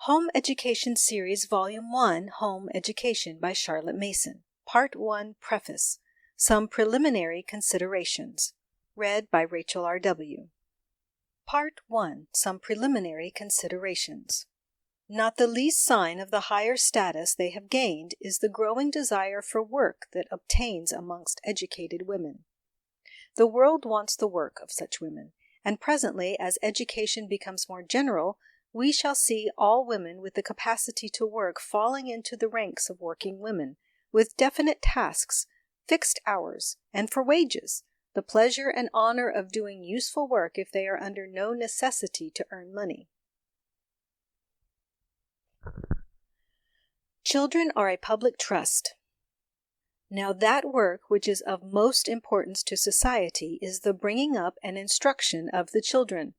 Home Education Series Volume 1, Home Education by Charlotte Mason. Part 1, Preface. Some Preliminary Considerations. Read by Rachel R.W. Part 1, Some Preliminary Considerations. Not the least sign of the higher status they have gained is the growing desire for work that obtains amongst educated women. The world wants the work of such women, and presently, as education becomes more general, we shall see all women with the capacity to work falling into the ranks of working women, with definite tasks, fixed hours, and for wages, the pleasure and honor of doing useful work if they are under no necessity to earn money. Children are a public trust. Now that work which is of most importance to society is the bringing up and instruction of the children.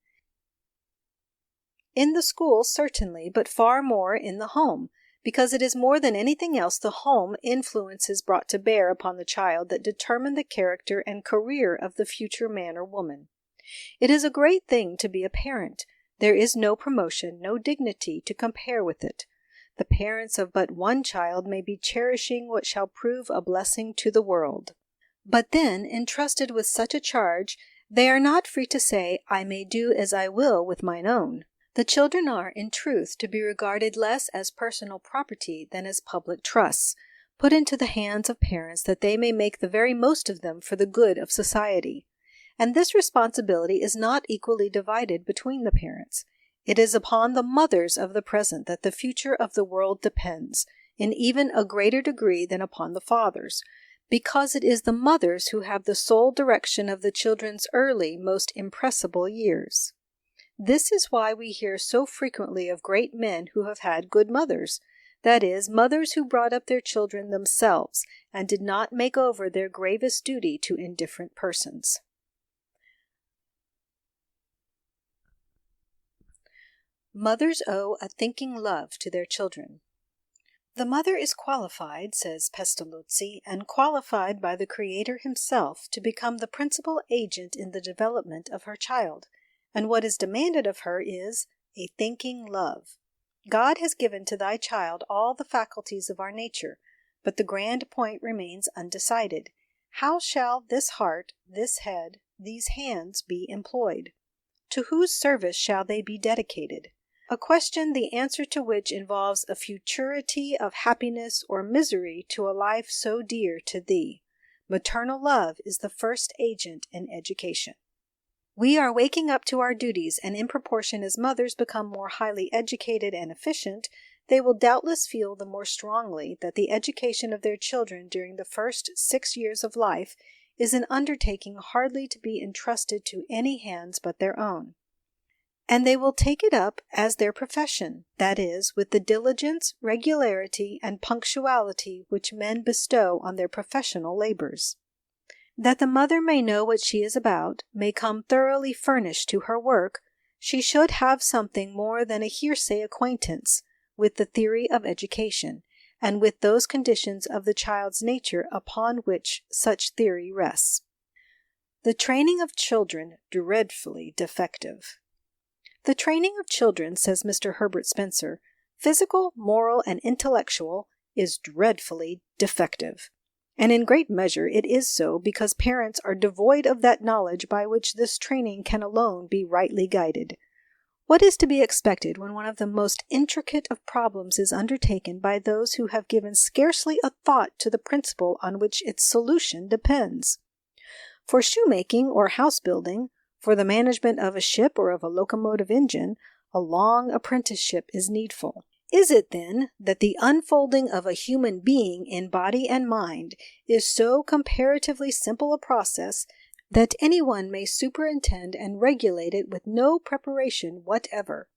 In the school, certainly, but far more in the home, because it is more than anything else the home influences brought to bear upon the child that determine the character and career of the future man or woman. It is a great thing to be a parent. There is no promotion, no dignity to compare with it. The parents of but one child may be cherishing what shall prove a blessing to the world. But then, entrusted with such a charge, they are not free to say, "I may do as I will with mine own." The children are, in truth, to be regarded less as personal property than as public trusts, put into the hands of parents that they may make the very most of them for the good of society. And this responsibility is not equally divided between the parents. It is upon the mothers of the present that the future of the world depends, in even a greater degree than upon the fathers, because it is the mothers who have the sole direction of the children's early, most impressible years. This is why we hear so frequently of great men who have had good mothers, that is, mothers who brought up their children themselves and did not make over their gravest duty to indifferent persons. Mothers owe a thinking love to their children. The mother is qualified, says Pestalozzi, and qualified by the Creator himself to become the principal agent in the development of her child. And what is demanded of her is a thinking love. God has given to thy child all the faculties of our nature, but the grand point remains undecided. How shall this heart, this head, these hands be employed? To whose service shall they be dedicated? A question the answer to which involves a futurity of happiness or misery to a life so dear to thee. Maternal love is the first agent in education. We are waking up to our duties, and in proportion as mothers become more highly educated and efficient, they will doubtless feel the more strongly that the education of their children during the first 6 years of life is an undertaking hardly to be entrusted to any hands but their own. And they will take it up as their profession, that is, with the diligence, regularity, and punctuality which men bestow on their professional labors. That the mother may know what she is about, may come thoroughly furnished to her work, she should have something more than a hearsay acquaintance with the theory of education, and with those conditions of the child's nature upon which such theory rests. The training of children dreadfully defective. The training of children, says Mr. Herbert Spencer, physical, moral, and intellectual, is dreadfully defective. And in great measure it is so because parents are devoid of that knowledge by which this training can alone be rightly guided. What is to be expected when one of the most intricate of problems is undertaken by those who have given scarcely a thought to the principle on which its solution depends? For shoemaking or house building, for the management of a ship or of a locomotive engine, a long apprenticeship is needful. Is it, then, that the unfolding of a human being in body and mind is so comparatively simple a process that anyone may superintend and regulate it with no preparation whatever?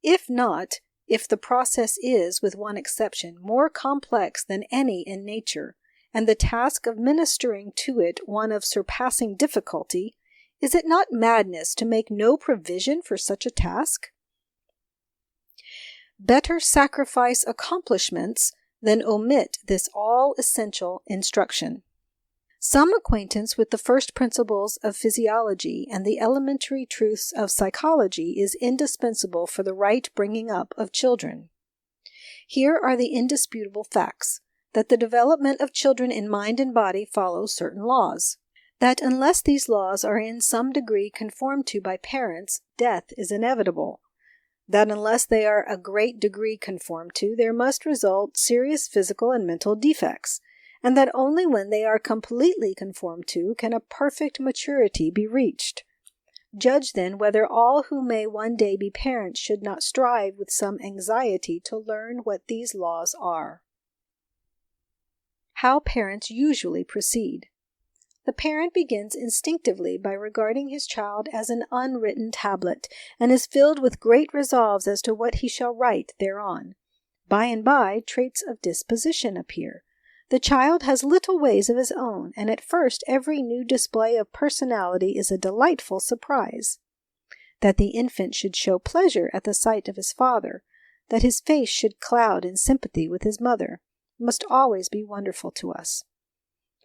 If not, if the process is, with one exception, more complex than any in nature, and the task of ministering to it one of surpassing difficulty, is it not madness to make no provision for such a task? Better sacrifice accomplishments than omit this all-essential instruction. Some acquaintance with the first principles of physiology and the elementary truths of psychology is indispensable for the right bringing up of children. Here are the indisputable facts: that the development of children in mind and body follows certain laws; that unless these laws are in some degree conformed to by parents, death is inevitable; that unless they are a great degree conformed to, there must result serious physical and mental defects; and that only when they are completely conformed to can a perfect maturity be reached. Judge then whether all who may one day be parents should not strive with some anxiety to learn what these laws are. How parents usually proceed. The parent begins instinctively by regarding his child as an unwritten tablet, and is filled with great resolves as to what he shall write thereon. By and by, traits of disposition appear. The child has little ways of his own, and at first every new display of personality is a delightful surprise. That the infant should show pleasure at the sight of his father, that his face should cloud in sympathy with his mother, must always be wonderful to us.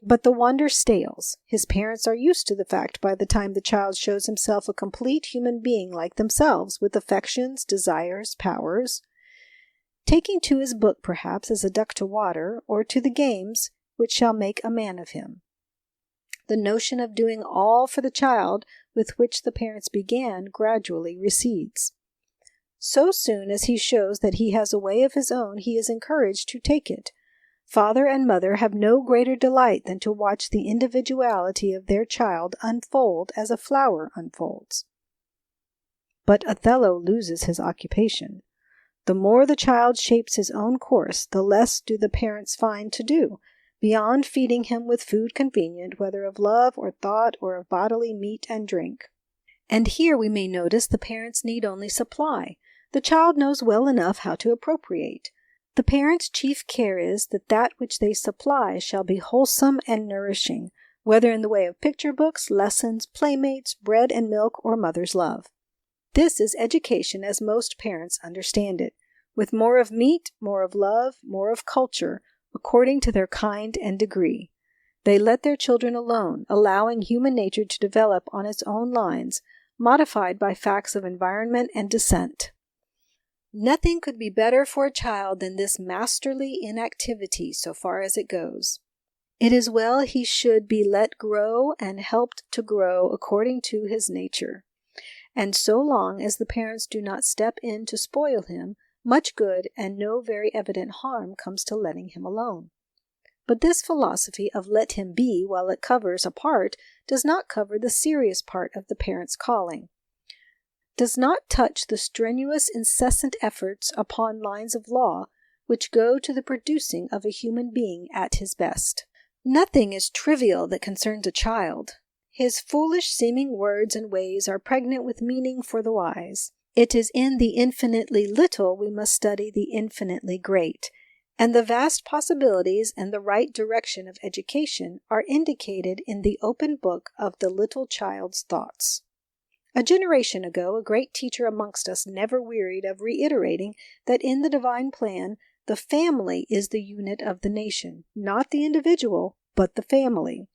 But the wonder stales. His parents are used to the fact by the time the child shows himself a complete human being like themselves, with affections, desires, powers. Taking to his book, perhaps, as a duck to water, or to the games which shall make a man of him. The notion of doing all for the child with which the parents began gradually recedes. So soon as he shows that he has a way of his own, he is encouraged to take it. Father and mother have no greater delight than to watch the individuality of their child unfold as a flower unfolds. But Othello loses his occupation. The more the child shapes his own course, the less do the parents find to do, beyond feeding him with food convenient, whether of love or thought or of bodily meat and drink. And here we may notice the parents need only supply. The child knows well enough how to appropriate. The parents' chief care is that that which they supply shall be wholesome and nourishing, whether in the way of picture books, lessons, playmates, bread and milk, or mother's love. This is education as most parents understand it, with more of meat, more of love, more of culture, according to their kind and degree. They let their children alone, allowing human nature to develop on its own lines, modified by facts of environment and descent. Nothing could be better for a child than this masterly inactivity so far as it goes. It is well he should be let grow and helped to grow according to his nature. And so long as the parents do not step in to spoil him, much good and no very evident harm comes to letting him alone. But this philosophy of let him be, while it covers a part, does not cover the serious part of the parent's calling, does not touch the strenuous, incessant efforts upon lines of law which go to the producing of a human being at his best. Nothing is trivial that concerns a child. His foolish seeming words and ways are pregnant with meaning for the wise. It is in the infinitely little we must study the infinitely great, and the vast possibilities and the right direction of education are indicated in the open book of the little child's thoughts. A generation ago, a great teacher amongst us never wearied of reiterating that in the divine plan, the family is the unit of the nation, not the individual, but the family.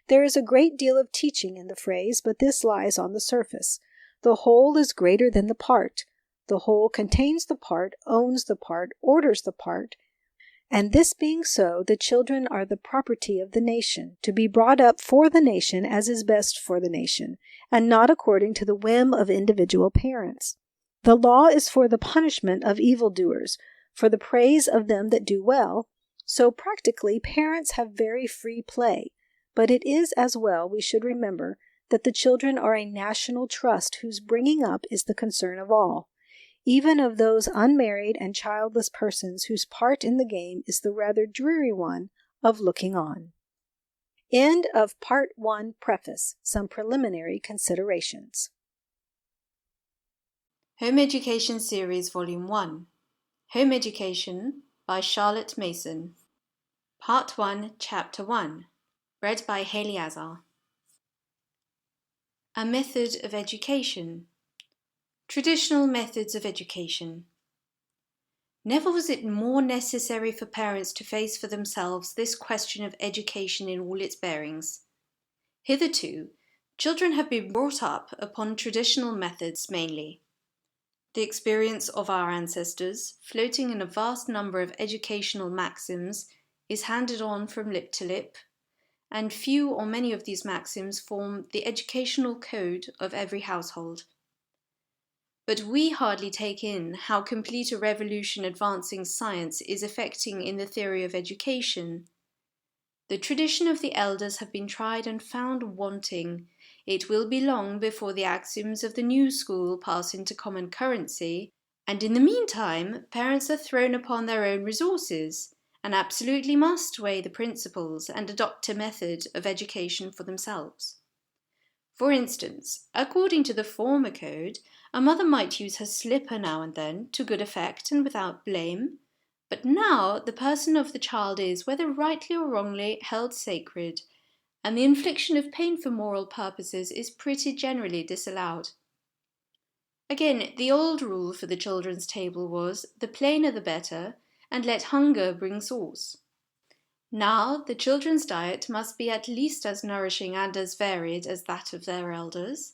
There is a great deal of teaching in the phrase, but this lies on the surface. The whole is greater than the part. The whole contains the part, owns the part, orders the part. And this being so, the children are the property of the nation, to be brought up for the nation as is best for the nation, and not according to the whim of individual parents. The law is for the punishment of evildoers, for the praise of them that do well. So practically, parents have very free play. But it is as well we should remember that the children are a national trust whose bringing up is the concern of all, even of those unmarried and childless persons whose part in the game is the rather dreary one of looking on. End of Part 1 Preface. Some preliminary considerations. Home Education Series Volume 1. Home Education by Charlotte Mason. Part 1, Chapter 1. Read by Haley Azar. A method of education. Traditional methods of education. Never was it more necessary for parents to face for themselves this question of education in all its bearings. Hitherto, children have been brought up upon traditional methods mainly. The experience of our ancestors, floating in a vast number of educational maxims, is handed on from lip to lip, and few or many of these maxims form the educational code of every household. But we hardly take in how complete a revolution advancing science is effecting in the theory of education. The tradition of the elders have been tried and found wanting. It will be long before the axioms of the new school pass into common currency, and in the meantime, parents are thrown upon their own resources and absolutely must weigh the principles and adopt a method of education for themselves. For instance, according to the former code, a mother might use her slipper now and then to good effect and without blame, but now the person of the child is, whether rightly or wrongly, held sacred, and the infliction of pain for moral purposes is pretty generally disallowed. Again, the old rule for the children's table was, the plainer the better, and let hunger bring sauce. Now, the children's diet must be at least as nourishing and as varied as that of their elders,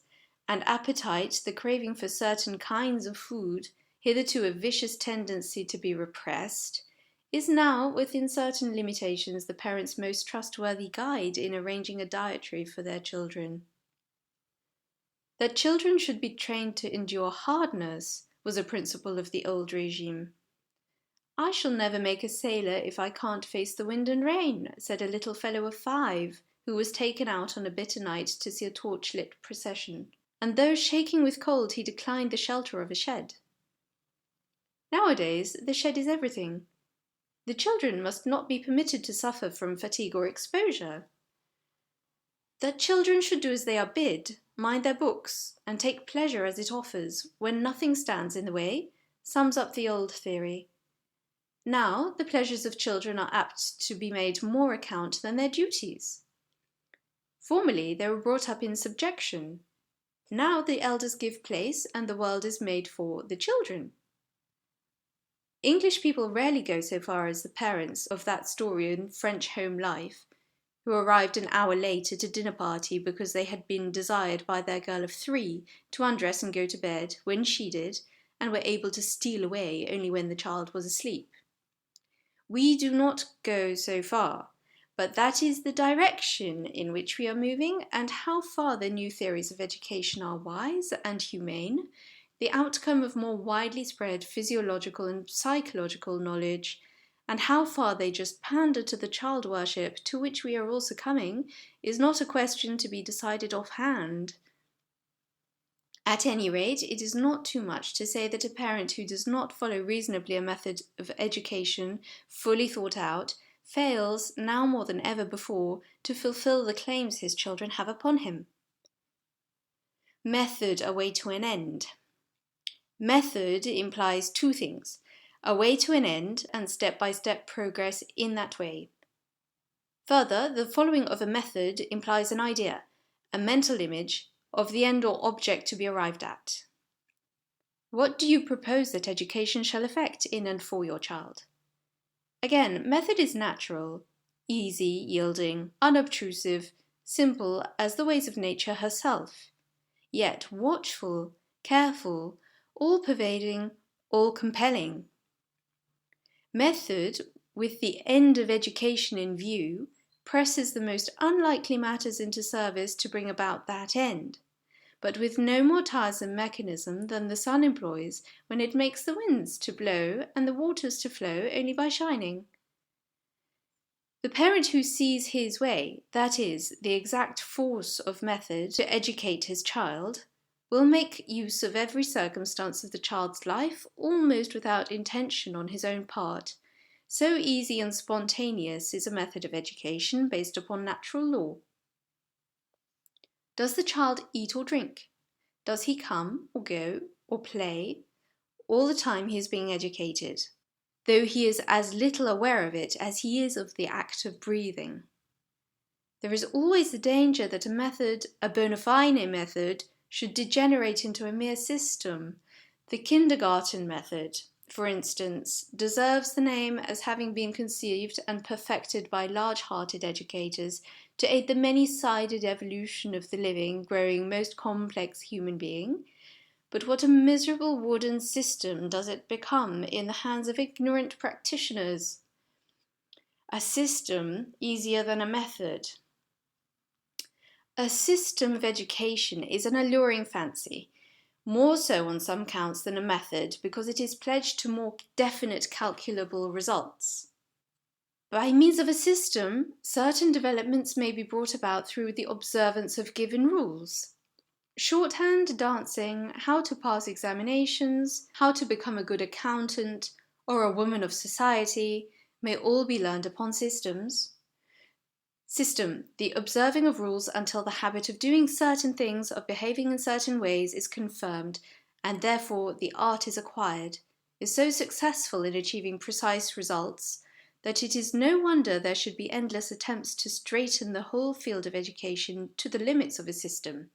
and appetite, the craving for certain kinds of food, hitherto a vicious tendency to be repressed, is now, within certain limitations, the parents' most trustworthy guide in arranging a dietary for their children. That children should be trained to endure hardness was a principle of the old regime. "I shall never make a sailor if I can't face the wind and rain," said a little fellow of 5, who was taken out on a bitter night to see a torch-lit procession, and though shaking with cold he declined the shelter of a shed. Nowadays the shed is everything. The children must not be permitted to suffer from fatigue or exposure. That children should do as they are bid, mind their books, and take pleasure as it offers, when nothing stands in the way, sums up the old theory. Now the pleasures of children are apt to be made more account than their duties. Formerly they were brought up in subjection. Now the elders give place and the world is made for the children. English people rarely go so far as the parents of that story in French Home Life, who arrived an hour late at a dinner party because they had been desired by their girl of 3 to undress and go to bed when she did, and were able to steal away only when the child was asleep. We do not go so far, but that is the direction in which we are moving, and how far the new theories of education are wise and humane, the outcome of more widely spread physiological and psychological knowledge, and how far they just pander to the child worship to which we are all succumbing, is not a question to be decided offhand. At any rate, it is not too much to say that a parent who does not follow reasonably a method of education fully thought out fails, now more than ever before, to fulfill the claims his children have upon him. Method a way to an end. Method implies 2 things: a way to an end and step-by-step progress in that way. Further, the following of a method implies an idea, a mental image, of the end or object to be arrived at. What do you propose that education shall effect in and for your child? Again, method is natural, easy, yielding, unobtrusive, simple as the ways of nature herself, yet watchful, careful, all-pervading, all-compelling. Method, with the end of education in view, presses the most unlikely matters into service to bring about that end, but with no more tiresome mechanism than the sun employs when it makes the winds to blow and the waters to flow only by shining. The parent who sees his way, that is, the exact force of method to educate his child, will make use of every circumstance of the child's life almost without intention on his own part. So easy and spontaneous is a method of education based upon natural law. Does the child eat or drink? Does he come or go or play? All the time he is being educated, though he is as little aware of it as he is of the act of breathing. There is always the danger that a method, a bona fide method, should degenerate into a mere system. The kindergarten method, for instance, deserves the name as having been conceived and perfected by large-hearted educators to aid the many-sided evolution of the living, growing, most complex human being, But what a miserable wooden system does it become in the hands of ignorant practitioners? A system easier than a method. A system of education is an alluring fancy, more so on some counts than a method, because it is pledged to more definite calculable results. By means of a system, certain developments may be brought about through the observance of given rules. Shorthand, dancing, how to pass examinations, how to become a good accountant, or a woman of society, may all be learned upon systems. System, the observing of rules until the habit of doing certain things, of behaving in certain ways, is confirmed, and therefore the art is acquired, is so successful in achieving precise results that it is no wonder there should be endless attempts to straighten the whole field of education to the limits of a system.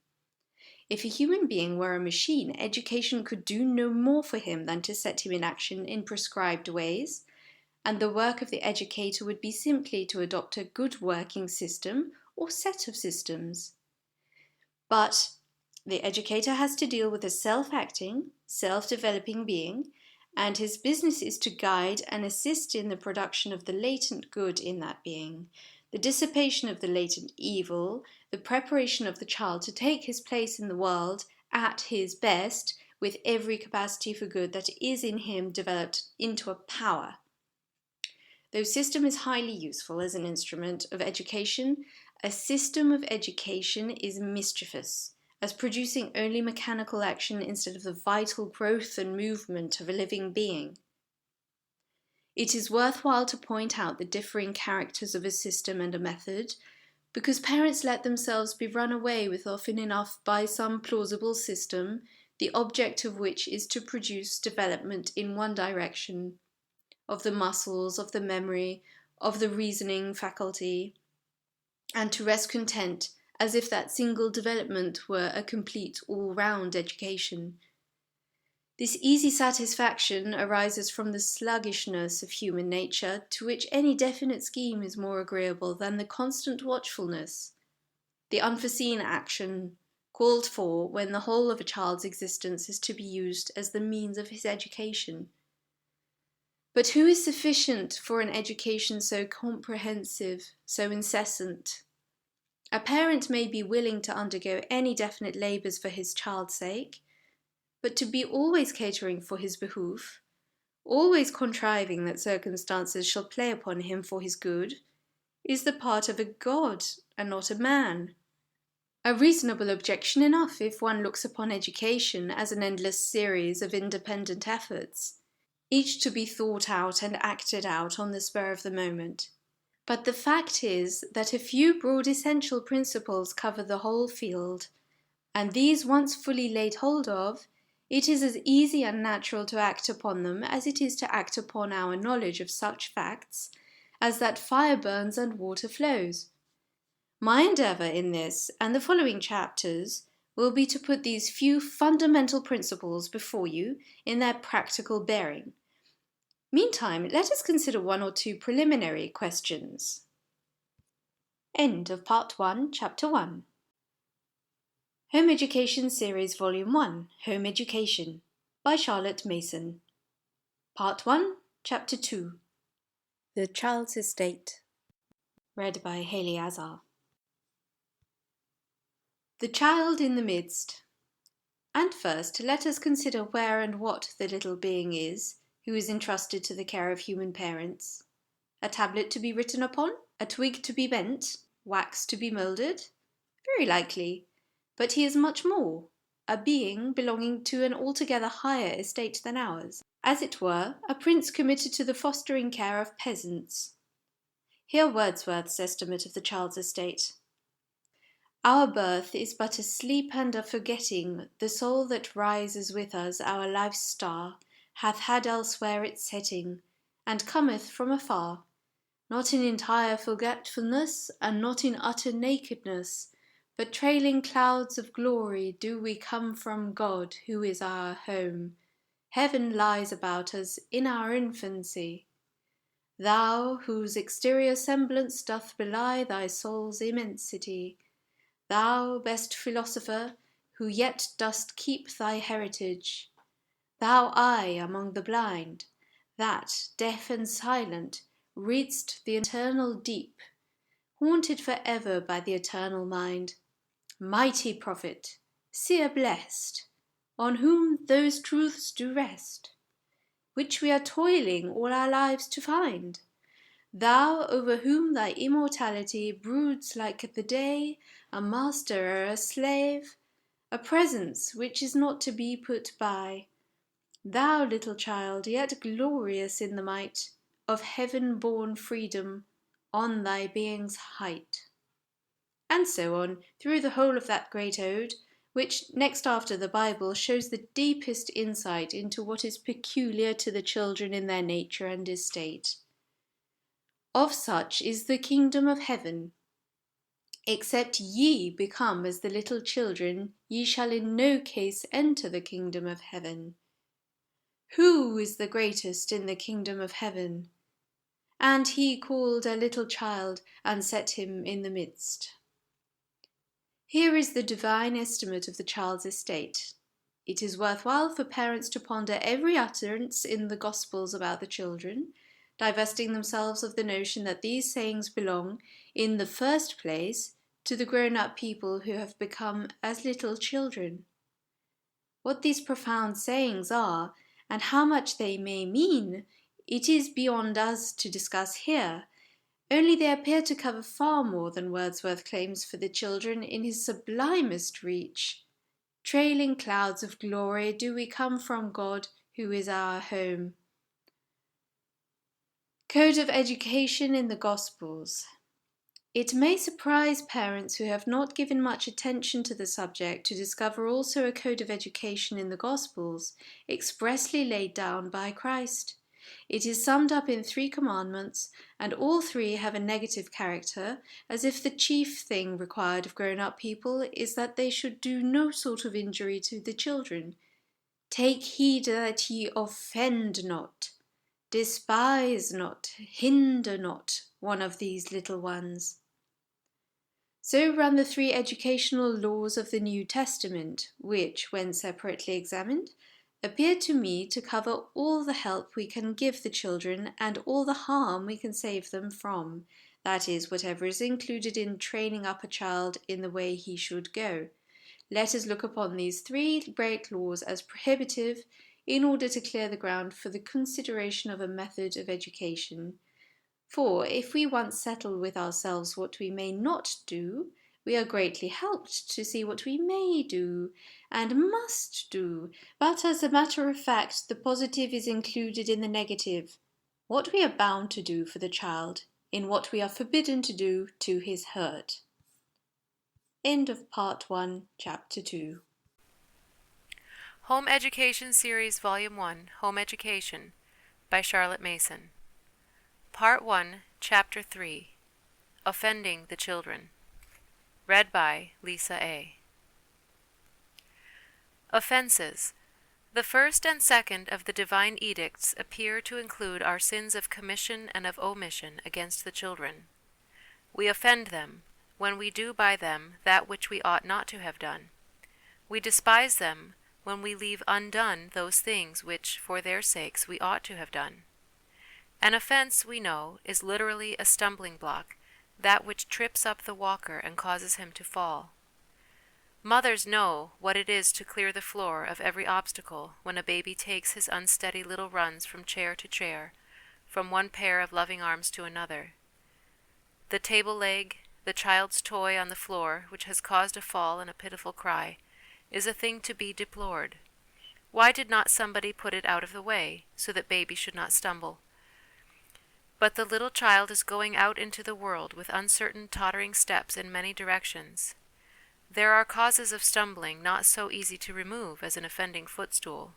If a human being were a machine, education could do no more for him than to set him in action in prescribed ways, and the work of the educator would be simply to adopt a good working system or set of systems. But the educator has to deal with a self-acting, self-developing being, and his business is to guide and assist in the production of the latent good in that being, the dissipation of the latent evil, the preparation of the child to take his place in the world at his best, with every capacity for good that is in him developed into a power. Though system is highly useful as an instrument of education, a system of education is mischievous, as producing only mechanical action instead of the vital growth and movement of a living being. It is worthwhile to point out the differing characters of a system and a method, because parents let themselves be run away with often enough by some plausible system, the object of which is to produce development in one direction, of the muscles, of the memory, of the reasoning faculty, and to rest content as if that single development were a complete all-round education. This easy satisfaction arises from the sluggishness of human nature, to which any definite scheme is more agreeable than the constant watchfulness, the unforeseen action called for when the whole of a child's existence is to be used as the means of his education. But who is sufficient for an education so comprehensive, so incessant? A parent may be willing to undergo any definite labours for his child's sake, but to be always catering for his behoof, always contriving that circumstances shall play upon him for his good, is the part of a god and not a man. A reasonable objection enough if one looks upon education as an endless series of independent efforts, each to be thought out and acted out on the spur of the moment. But the fact is that a few broad essential principles cover the whole field, and these once fully laid hold of, it is as easy and natural to act upon them as it is to act upon our knowledge of such facts as that fire burns and water flows. My endeavour in this and the following chapters will be to put these few fundamental principles before you in their practical bearing. Meantime, let us consider one or two preliminary questions. End of Part 1, Chapter 1. Home Education Series Volume 1, Home Education, by Charlotte Mason. Part 1, Chapter 2. The Child's Estate, read by Haley Azar. The Child in the Midst. And first, let us consider where and what the little being is, who is entrusted to the care of human parents. A tablet to be written upon? A twig to be bent? Wax to be moulded? Very likely. But he is much more, a being belonging to an altogether higher estate than ours, as it were, a prince committed to the fostering care of peasants. Hear Wordsworth's estimate of the child's estate. Our birth is but a sleep and a forgetting, the soul that rises with us, our life's star, hath had elsewhere its setting, and cometh from afar, not in entire forgetfulness, and not in utter nakedness, but trailing clouds of glory do we come from God, who is our home. Heaven lies about us in our infancy. Thou, whose exterior semblance doth belie thy soul's immensity, thou, best philosopher, who yet dost keep thy heritage. Thou eye among the blind, that, deaf and silent, read'st the eternal deep, haunted for ever by the eternal mind. Mighty prophet, seer blessed, on whom those truths do rest, which we are toiling all our lives to find. Thou, over whom thy immortality broods like the day, a master or a slave, a presence which is not to be put by. Thou, little child, yet glorious in the might of heaven-born freedom, on thy being's height. And so on, through the whole of that great ode, which, next after the Bible, shows the deepest insight into what is peculiar to the children in their nature and estate. Of such is the kingdom of heaven. Except ye become as the little children, ye shall in no case enter the kingdom of heaven. Who is the greatest in the kingdom of heaven? And he called a little child, and set him in the midst. Here is the divine estimate of the child's estate. It is worthwhile for parents to ponder every utterance in the Gospels about the children, divesting themselves of the notion that these sayings belong, in the first place, to the grown-up people who have become as little children. What these profound sayings are, and how much they may mean, it is beyond us to discuss here, only they appear to cover far more than Wordsworth claims for the children in his sublimest reach. Trailing clouds of glory do we come from God, who is our home. Code of education in the Gospels. It may surprise parents who have not given much attention to the subject to discover also a code of education in the Gospels, expressly laid down by Christ. It is summed up in 3 commandments, and all 3 have a negative character, as if the chief thing required of grown-up people is that they should do no sort of injury to the children. Take heed that ye offend not. Despise not, hinder not one of these little ones. So run the 3 educational laws of the New Testament, which, when separately examined, appear to me to cover all the help we can give the children and all the harm we can save them from, that is, whatever is included in training up a child in the way he should go. Let us look upon these 3 great laws as prohibitive, in order to clear the ground for the consideration of a method of education. For if we once settle with ourselves what we may not do, we are greatly helped to see what we may do and must do. But as a matter of fact, the positive is included in the negative. What we are bound to do for the child, in what we are forbidden to do to his hurt. End of Part 1, Chapter 2. Home Education Series Volume 1, Home Education, by Charlotte Mason. Part 1, Chapter 3, Offending the Children. Read by Lisa A. Offenses. The first and second of the divine edicts appear to include our sins of commission and of omission against the children. We offend them when we do by them that which we ought not to have done. We despise them when we leave undone those things which, for their sakes, we ought to have done. An offense, we know, is literally a stumbling block, that which trips up the walker and causes him to fall. Mothers know what it is to clear the floor of every obstacle when a baby takes his unsteady little runs from chair to chair, from one pair of loving arms to another. The table leg, the child's toy on the floor, which has caused a fall and a pitiful cry, is a thing to be deplored. Why did not somebody put it out of the way, so that baby should not stumble? But the little child is going out into the world with uncertain, tottering steps in many directions. There are causes of stumbling not so easy to remove as an offending footstool,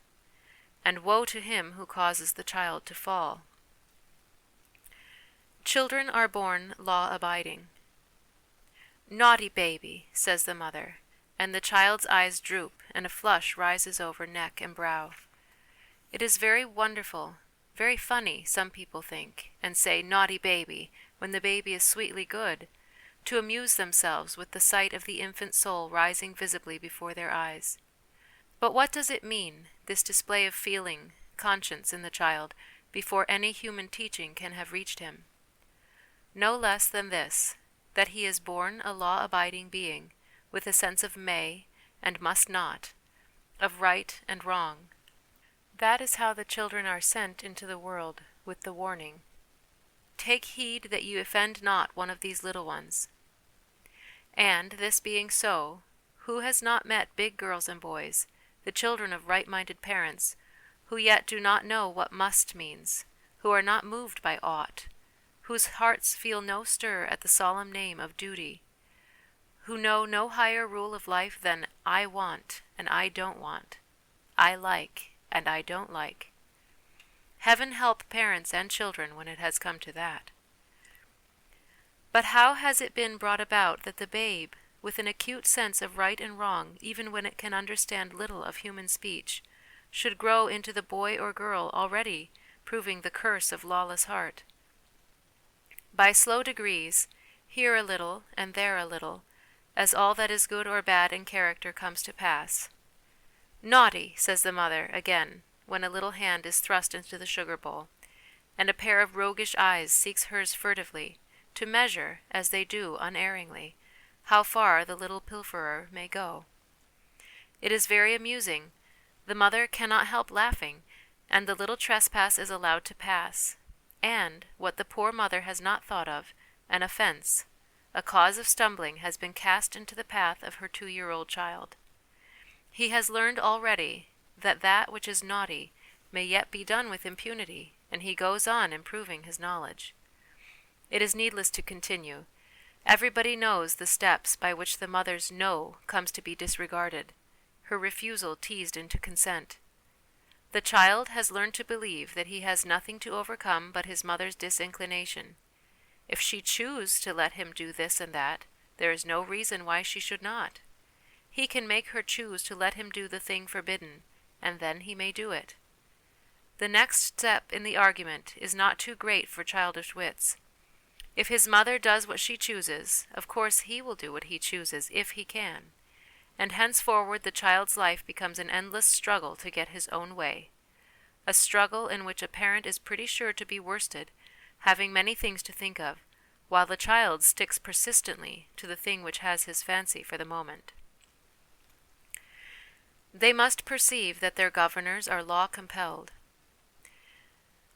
and woe to him who causes the child to fall. Children are born law-abiding. "Naughty baby," says the mother, and the child's eyes droop, and a flush rises over neck and brow. It is very wonderful, very funny, some people think, and say, "Naughty baby," when the baby is sweetly good, to amuse themselves with the sight of the infant soul rising visibly before their eyes. But what does it mean, this display of feeling, conscience in the child, before any human teaching can have reached him? No less than this, that he is born a law-abiding being, with a sense of may and must not, of right and wrong. That is how the children are sent into the world, with the warning, "Take heed that you offend not one of these little ones." And, this being so, who has not met big girls and boys, the children of right-minded parents, who yet do not know what must means, who are not moved by ought, whose hearts feel no stir at the solemn name of duty, who know no higher rule of life than I want and I don't want, I like and I don't like. Heaven help parents and children when it has come to that. But how has it been brought about that the babe, with an acute sense of right and wrong, even when it can understand little of human speech, should grow into the boy or girl already proving the curse of lawless heart? By slow degrees, here a little and there a little, as all that is good or bad in character comes to pass. "Naughty," says the mother again, when a little hand is thrust into the sugar bowl, and a pair of roguish eyes seeks hers furtively, to measure, as they do unerringly, how far the little pilferer may go. It is very amusing. The mother cannot help laughing, and the little trespass is allowed to pass. And, what the poor mother has not thought of, an offence, a cause of stumbling, has been cast into the path of her 2-year-old child. He has learned already that that which is naughty may yet be done with impunity, and he goes on improving his knowledge. It is needless to continue. Everybody knows the steps by which the mother's no comes to be disregarded, her refusal teased into consent. The child has learned to believe that he has nothing to overcome but his mother's disinclination. If she choose to let him do this and that, there is no reason why she should not. He can make her choose to let him do the thing forbidden, and then he may do it. The next step in the argument is not too great for childish wits. If his mother does what she chooses, of course he will do what he chooses, if he can. And henceforward the child's life becomes an endless struggle to get his own way, a struggle in which a parent is pretty sure to be worsted, having many things to think of, while the child sticks persistently to the thing which has his fancy for the moment. They must perceive that their governors are law-compelled.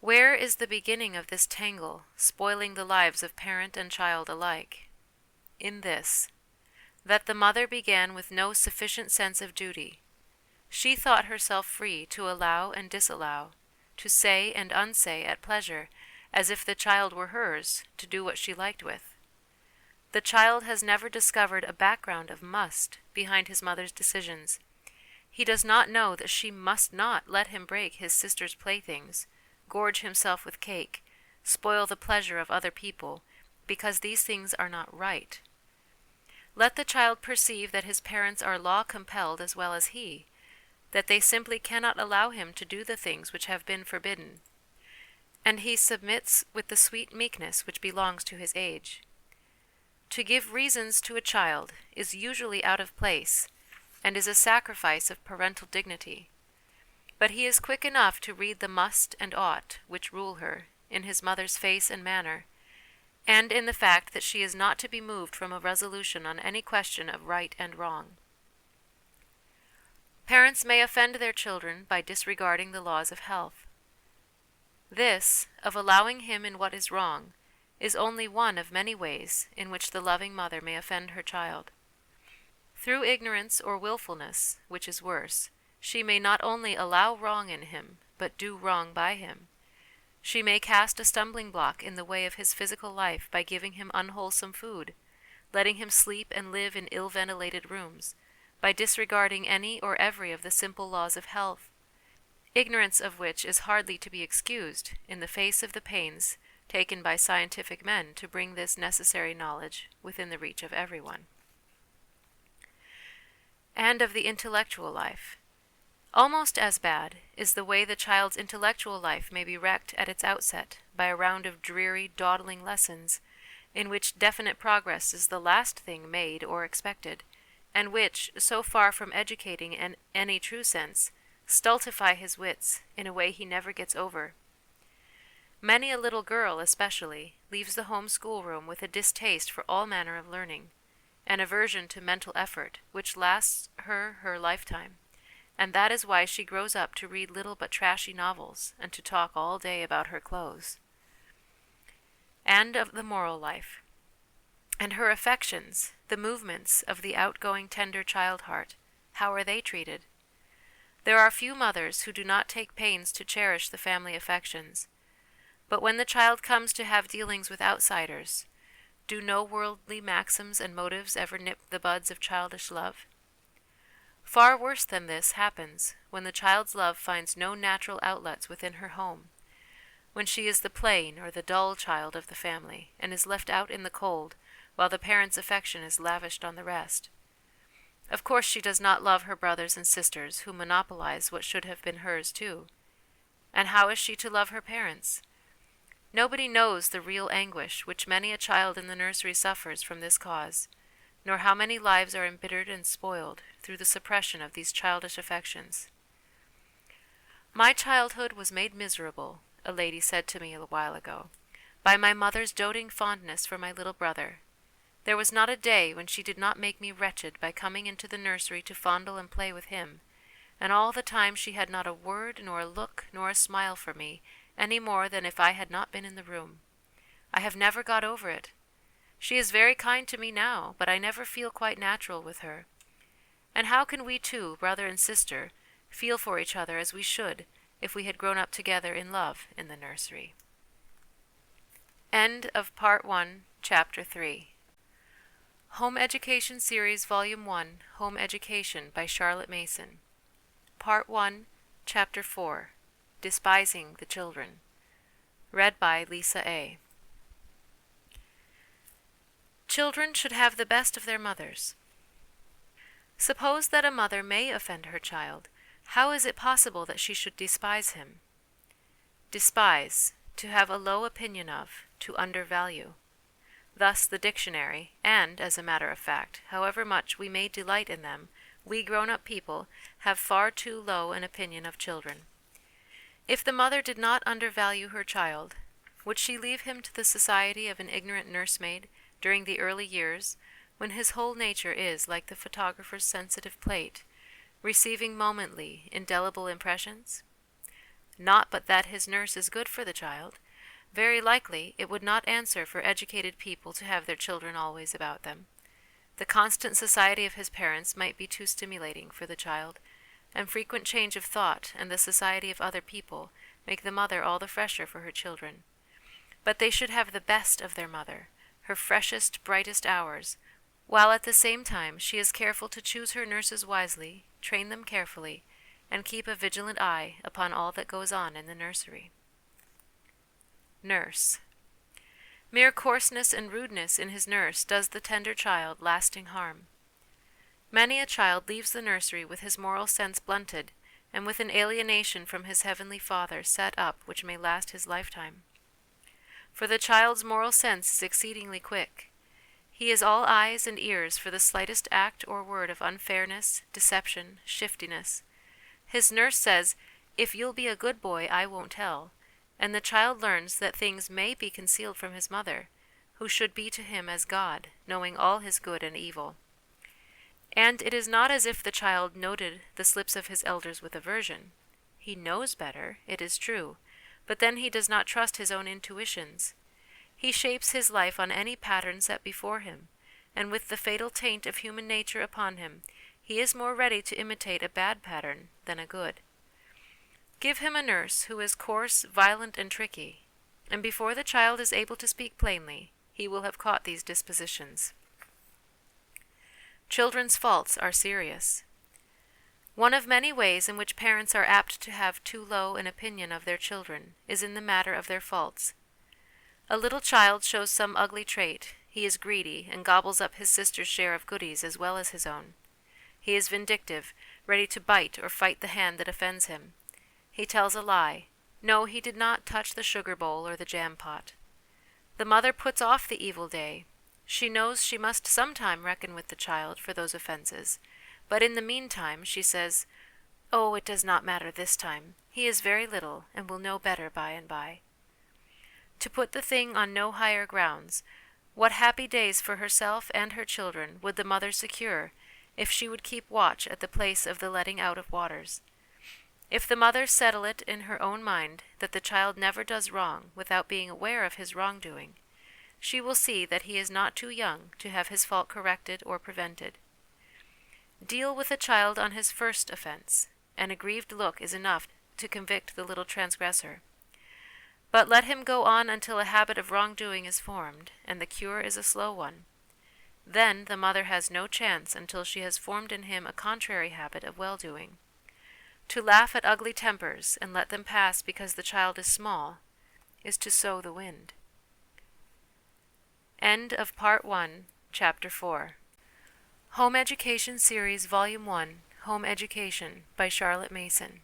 Where is the beginning of this tangle, spoiling the lives of parent and child alike? In this, that the mother began with no sufficient sense of duty. She thought herself free to allow and disallow, to say and unsay at pleasure, as if the child were hers, to do what she liked with. The child has never discovered a background of must behind his mother's decisions. He does not know that she must not let him break his sister's playthings, gorge himself with cake, spoil the pleasure of other people, because these things are not right. Let the child perceive that his parents are law-compelled as well as he, that they simply cannot allow him to do the things which have been forbidden, and he submits with the sweet meekness which belongs to his age. To give reasons to a child is usually out of place, and is a sacrifice of parental dignity. But he is quick enough to read the must and ought which rule her in his mother's face and manner, and in the fact that she is not to be moved from a resolution on any question of right and wrong. Parents may offend their children by disregarding the laws of health. This, of allowing him in what is wrong, is only one of many ways in which the loving mother may offend her child. Through ignorance or wilfulness, which is worse, she may not only allow wrong in him, but do wrong by him. She may cast a stumbling block in the way of his physical life by giving him unwholesome food, letting him sleep and live in ill-ventilated rooms, by disregarding any or every of the simple laws of health, ignorance of which is hardly to be excused in the face of the pains taken by scientific men to bring this necessary knowledge within the reach of everyone. And of the intellectual life. Almost as bad is the way the child's intellectual life may be wrecked at its outset by a round of dreary, dawdling lessons, in which definite progress is the last thing made or expected, and which, so far from educating in any true sense, stultify his wits in a way he never gets over. Many a little girl, especially, leaves the home schoolroom with a distaste for all manner of learning, an aversion to mental effort which lasts her lifetime, and that is why she grows up to read little but trashy novels and to talk all day about her clothes. And of the moral life. And her affections, the movements of the outgoing tender child heart, how are they treated? There are few mothers who do not take pains to cherish the family affections. But when the child comes to have dealings with outsiders, do no worldly maxims and motives ever nip the buds of childish love? Far worse than this happens when the child's love finds no natural outlets within her home, when she is the plain or the dull child of the family, and is left out in the cold, while the parent's affection is lavished on the rest. Of course she does not love her brothers and sisters, who monopolize what should have been hers too. And how is she to love her parents? Nobody knows the real anguish which many a child in the nursery suffers from this cause, nor how many lives are embittered and spoiled through the suppression of these childish affections. "My childhood was made miserable," a lady said to me a while ago, "by my mother's doting fondness for my little brother. There was not a day when she did not make me wretched by coming into the nursery to fondle and play with him, and all the time she had not a word nor a look nor a smile for me, any more than if I had not been in the room. I have never got over it. She is very kind to me now, but I never feel quite natural with her. And how can we two, brother and sister, feel for each other as we should if we had grown up together in love in the nursery?" End of Part 1, Chapter 3. Home Education Series, Volume 1, Home Education by Charlotte Mason. Part 1, Chapter 4, Despising the Children. Read by Lisa A. Children should have the best of their mothers. Suppose that a mother may offend her child, how is it possible that she should despise him? Despise, to have a low opinion of, to undervalue. Thus the dictionary, and, as a matter of fact, however much we may delight in them, we grown-up people have far too low an opinion of children. If the mother did not undervalue her child, would she leave him to the society of an ignorant nursemaid during the early years, when his whole nature is like the photographer's sensitive plate, receiving momently indelible impressions? Not but that his nurse is good for the child. Very likely it would not answer for educated people to have their children always about them. The constant society of his parents might be too stimulating for the child, and frequent change of thought and the society of other people make the mother all the fresher for her children. But they should have the best of their mother, her freshest, brightest hours, while at the same time she is careful to choose her nurses wisely, train them carefully, and keep a vigilant eye upon all that goes on in the nursery. Nurse. Mere coarseness and rudeness in his nurse does the tender child lasting harm. Many a child leaves the nursery with his moral sense blunted, and with an alienation from his heavenly Father set up which may last his lifetime. For the child's moral sense is exceedingly quick. He is all eyes and ears for the slightest act or word of unfairness, deception, shiftiness. His nurse says, "If you'll be a good boy, I won't tell," and the child learns that things may be concealed from his mother, who should be to him as God, knowing all his good and evil. And it is not as if the child noted the slips of his elders with aversion. He knows better, it is true, but then he does not trust his own intuitions. He shapes his life on any pattern set before him, and with the fatal taint of human nature upon him, he is more ready to imitate a bad pattern than a good. Give him a nurse who is coarse, violent, and tricky, and before the child is able to speak plainly, he will have caught these dispositions. Children's faults are serious. One of many ways in which parents are apt to have too low an opinion of their children is in the matter of their faults. A little child shows some ugly trait. He is greedy, and gobbles up his sister's share of goodies as well as his own. He is vindictive, ready to bite or fight the hand that offends him. He tells a lie. No, he did not touch the sugar bowl or the jam pot. The mother puts off the evil day. She knows she must sometime reckon with the child for those offences, but in the meantime she says, "Oh, it does not matter this time. He is very little, and will know better by and by." To put the thing on no higher grounds, what happy days for herself and her children would the mother secure if she would keep watch at the place of the letting out of waters? If the mother settle it in her own mind that the child never does wrong without being aware of his wrongdoing, she will see that he is not too young to have his fault corrected or prevented. Deal with a child on his first offence. An aggrieved look is enough to convict the little transgressor. But let him go on until a habit of wrongdoing is formed, and the cure is a slow one. Then the mother has no chance until she has formed in him a contrary habit of well-doing. To laugh at ugly tempers and let them pass because the child is small is to sow the wind. End of Part 1, Chapter 4. Home Education Series, Volume 1, Home Education, by Charlotte Mason.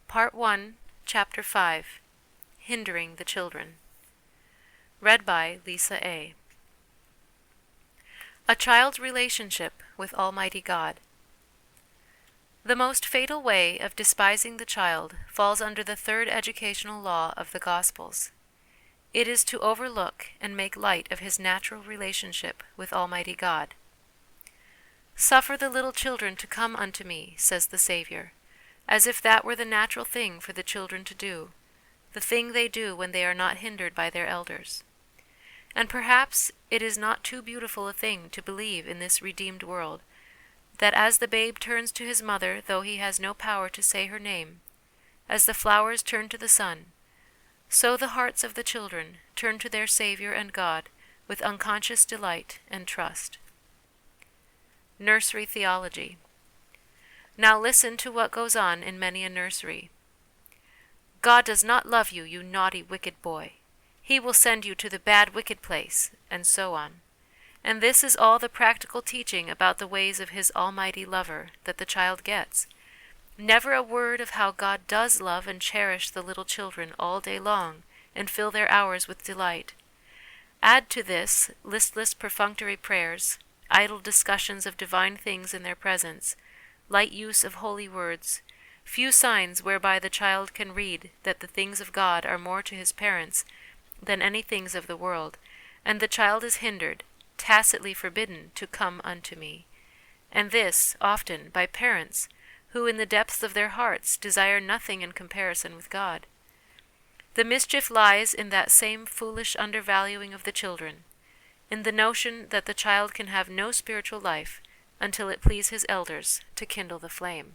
Part 1, Chapter 5, Hindering the Children. Read by Lisa A. A child's relationship with Almighty God. The most fatal way of despising the child falls under the third educational law of the Gospels. It is to overlook and make light of his natural relationship with Almighty God. "Suffer the little children to come unto me," says the Saviour, as if that were the natural thing for the children to do, the thing they do when they are not hindered by their elders. And perhaps it is not too beautiful a thing to believe in this redeemed world, that as the babe turns to his mother, though he has no power to say her name, as the flowers turn to the sun, so the hearts of the children turn to their Saviour and God with unconscious delight and trust. Nursery Theology. Now listen to what goes on in many a nursery. "God does not love you, you naughty, wicked boy. He will send you to the bad, wicked place," and so on. And this is all the practical teaching about the ways of his almighty lover that the child gets. Never a word of how God does love and cherish the little children all day long and fill their hours with delight. Add to this listless perfunctory prayers, idle discussions of divine things in their presence, light use of holy words, few signs whereby the child can read that the things of God are more to his parents than any things of the world, and the child is hindered, tacitly forbidden, to come unto me, and this often by parents who in the depths of their hearts desire nothing in comparison with God. The mischief lies in that same foolish undervaluing of the children, in the notion that the child can have no spiritual life until it please his elders to kindle the flame.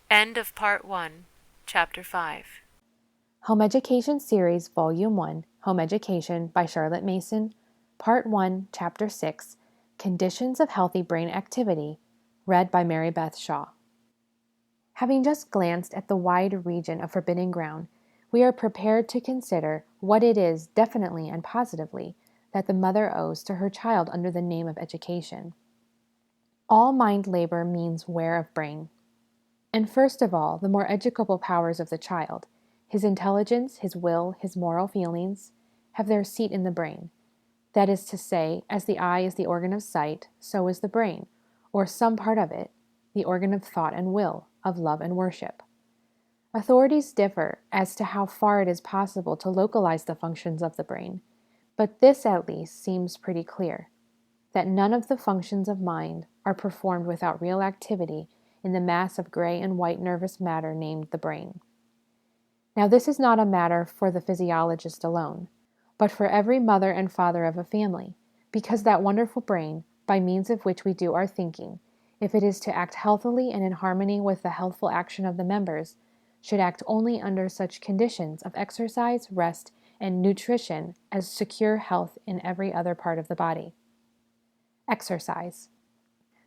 End of Part 1, Chapter 5. Home Education Series, Volume 1, Home Education, by Charlotte Mason, Part 1, Chapter 6, Conditions of Healthy Brain Activity, read by Mary Beth Shaw. Having just glanced at the wide region of forbidden ground, we are prepared to consider what it is definitely and positively that the mother owes to her child under the name of education. All mind labor means wear of brain. And first of all, the more educable powers of the child, his intelligence, his will, his moral feelings, have their seat in the brain. That is to say, as the eye is the organ of sight, so is the brain, or some part of it, the organ of thought and will, of love and worship. Authorities differ as to how far it is possible to localize the functions of the brain, but this at least seems pretty clear, that none of the functions of mind are performed without real activity in the mass of gray and white nervous matter named the brain. Now, this is not a matter for the physiologist alone, but for every mother and father of a family, because that wonderful brain, by means of which we do our thinking, if it is to act healthily and in harmony with the healthful action of the members, should act only under such conditions of exercise, rest, and nutrition as secure health in every other part of the body. Exercise.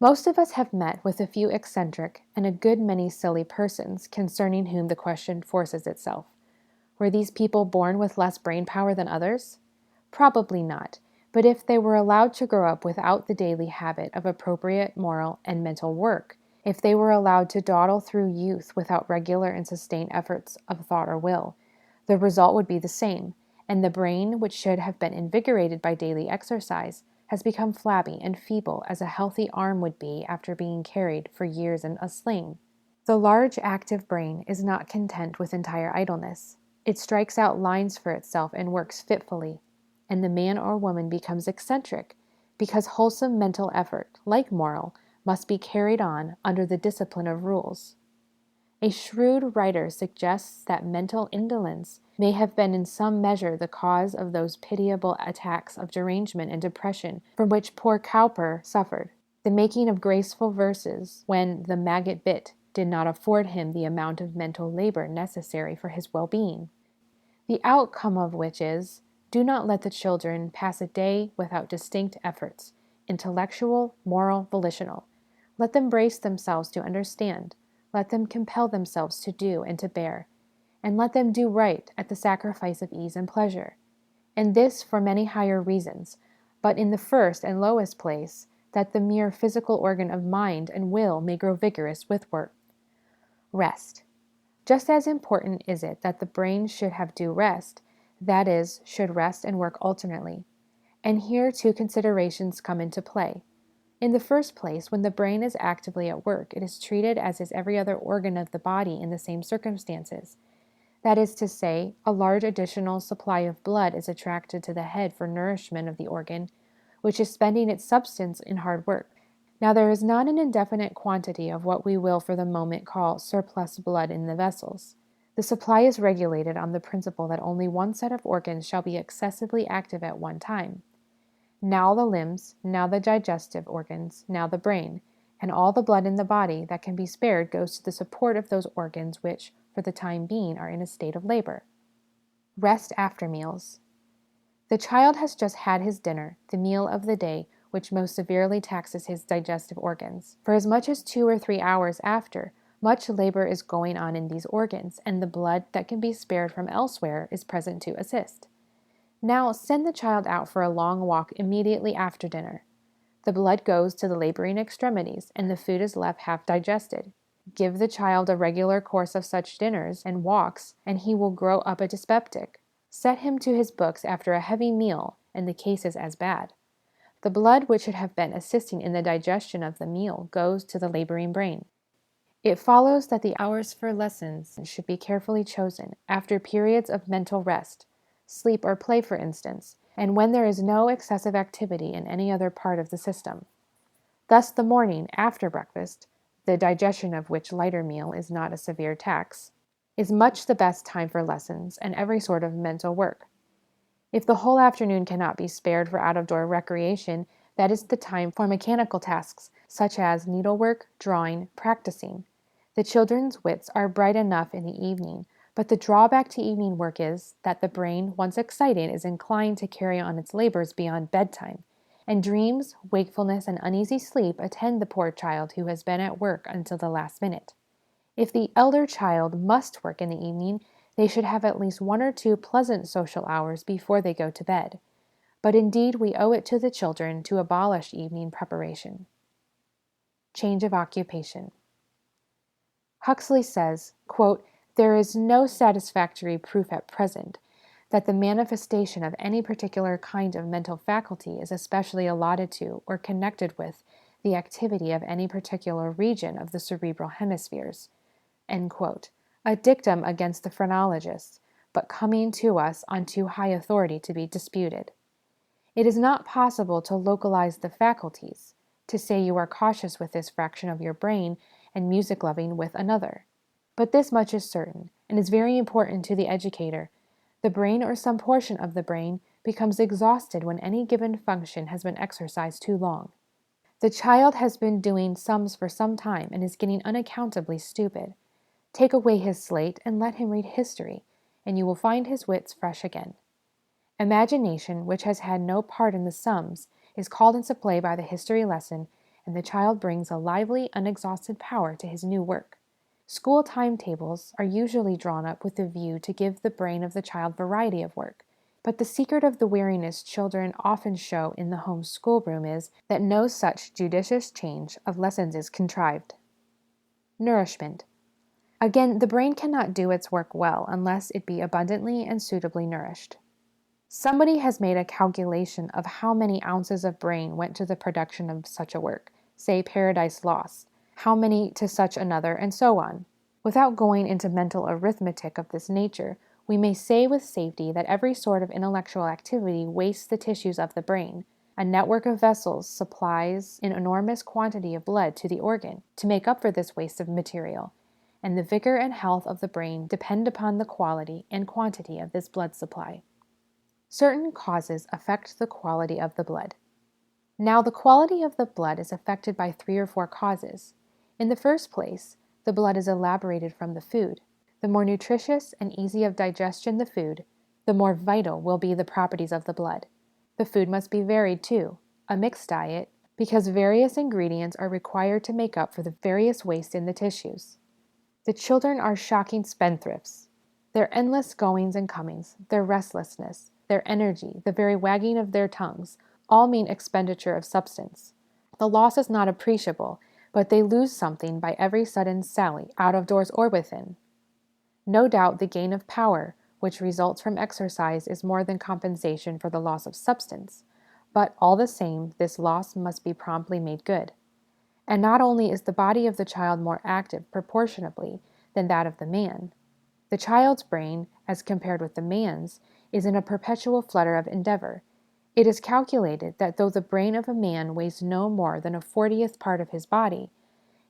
Most of us have met with a few eccentric and a good many silly persons concerning whom the question forces itself. Were these people born with less brain power than others? Probably not, but if they were allowed to grow up without the daily habit of appropriate moral and mental work, if they were allowed to dawdle through youth without regular and sustained efforts of thought or will, the result would be the same, and the brain, which should have been invigorated by daily exercise, has become flabby and feeble as a healthy arm would be after being carried for years in a sling. The large active brain is not content with entire idleness. It strikes out lines for itself and works fitfully, and the man or woman becomes eccentric, because wholesome mental effort, like moral, must be carried on under the discipline of rules. A shrewd writer suggests that mental indolence may have been in some measure the cause of those pitiable attacks of derangement and depression from which poor Cowper suffered. The making of graceful verses, when the maggot bit, did not afford him the amount of mental labor necessary for his well-being. The outcome of which is, do not let the children pass a day without distinct efforts, intellectual, moral, volitional. Let them brace themselves to understand. Let them compel themselves to do and to bear. And let them do right at the sacrifice of ease and pleasure. And this for many higher reasons, but in the first and lowest place, that the mere physical organ of mind and will may grow vigorous with work. Rest. Just as important is it that the brain should have due rest, that is, should rest and work alternately. And here two considerations come into play. In the first place, when the brain is actively at work, it is treated as is every other organ of the body in the same circumstances. That is to say, a large additional supply of blood is attracted to the head for nourishment of the organ, which is spending its substance in hard work. Now there is not an indefinite quantity of what we will for the moment call surplus blood in the vessels. The supply is regulated on the principle that only one set of organs shall be excessively active at one time. Now the limbs, now the digestive organs, now the brain, and all the blood in the body that can be spared goes to the support of those organs which, for the time being, are in a state of labor. Rest after meals. The child has just had his dinner, the meal of the day, which most severely taxes his digestive organs. For as much as 2 or 3 hours after, much labor is going on in these organs, and the blood that can be spared from elsewhere is present to assist. Now send the child out for a long walk immediately after dinner. The blood goes to the laboring extremities, and the food is left half digested. Give the child a regular course of such dinners and walks, and he will grow up a dyspeptic. Set him to his books after a heavy meal, and the case is as bad. The blood which should have been assisting in the digestion of the meal goes to the laboring brain. It follows that the hours for lessons should be carefully chosen after periods of mental rest, sleep or play for instance, and when there is no excessive activity in any other part of the system. Thus the morning after breakfast, the digestion of which lighter meal is not a severe tax, is much the best time for lessons and every sort of mental work. If the whole afternoon cannot be spared for out-of-door recreation, that is the time for mechanical tasks, such as needlework, drawing, practicing. The children's wits are bright enough in the evening, but the drawback to evening work is that the brain, once excited, is inclined to carry on its labors beyond bedtime, and dreams, wakefulness, and uneasy sleep attend the poor child who has been at work until the last minute. If the elder child must work in the evening, they should have at least 1 or 2 pleasant social hours before they go to bed. But indeed we owe it to the children to abolish evening preparation. Change of occupation. Huxley says, quote, "There is no satisfactory proof at present that the manifestation of any particular kind of mental faculty is especially allotted to or connected with the activity of any particular region of the cerebral hemispheres." End quote. A dictum against the phrenologists, but coming to us on too high authority to be disputed. It is not possible to localize the faculties, to say you are cautious with this fraction of your brain and music-loving with another. But this much is certain, and is very important to the educator. The brain or some portion of the brain becomes exhausted when any given function has been exercised too long. The child has been doing sums for some time and is getting unaccountably stupid. Take away his slate and let him read history, and you will find his wits fresh again. Imagination, which has had no part in the sums, is called into play by the history lesson, and the child brings a lively, unexhausted power to his new work. School timetables are usually drawn up with the view to give the brain of the child variety of work, but the secret of the weariness children often show in the home schoolroom is that no such judicious change of lessons is contrived. Nourishment. Again, the brain cannot do its work well unless it be abundantly and suitably nourished. Somebody has made a calculation of how many ounces of brain went to the production of such a work, say Paradise Lost, how many to such another, and so on. Without going into mental arithmetic of this nature, we may say with safety that every sort of intellectual activity wastes the tissues of the brain. A network of vessels supplies an enormous quantity of blood to the organ to make up for this waste of material, and the vigor and health of the brain depend upon the quality and quantity of this blood supply. Certain causes affect the quality of the blood. Now, the quality of the blood is affected by 3 or 4 causes. In the first place, the blood is elaborated from the food. The more nutritious and easy of digestion the food, the more vital will be the properties of the blood. The food must be varied too, a mixed diet, because various ingredients are required to make up for the various waste in the tissues. The children are shocking spendthrifts. Their endless goings and comings, their restlessness, their energy, the very wagging of their tongues, all mean expenditure of substance. The loss is not appreciable, but they lose something by every sudden sally, out of doors or within. No doubt the gain of power, which results from exercise, is more than compensation for the loss of substance, but all the same, this loss must be promptly made good. And not only is the body of the child more active proportionably than that of the man, the child's brain, as compared with the man's, is in a perpetual flutter of endeavor. It is calculated that though the brain of a man weighs no more than a 40th part of his body,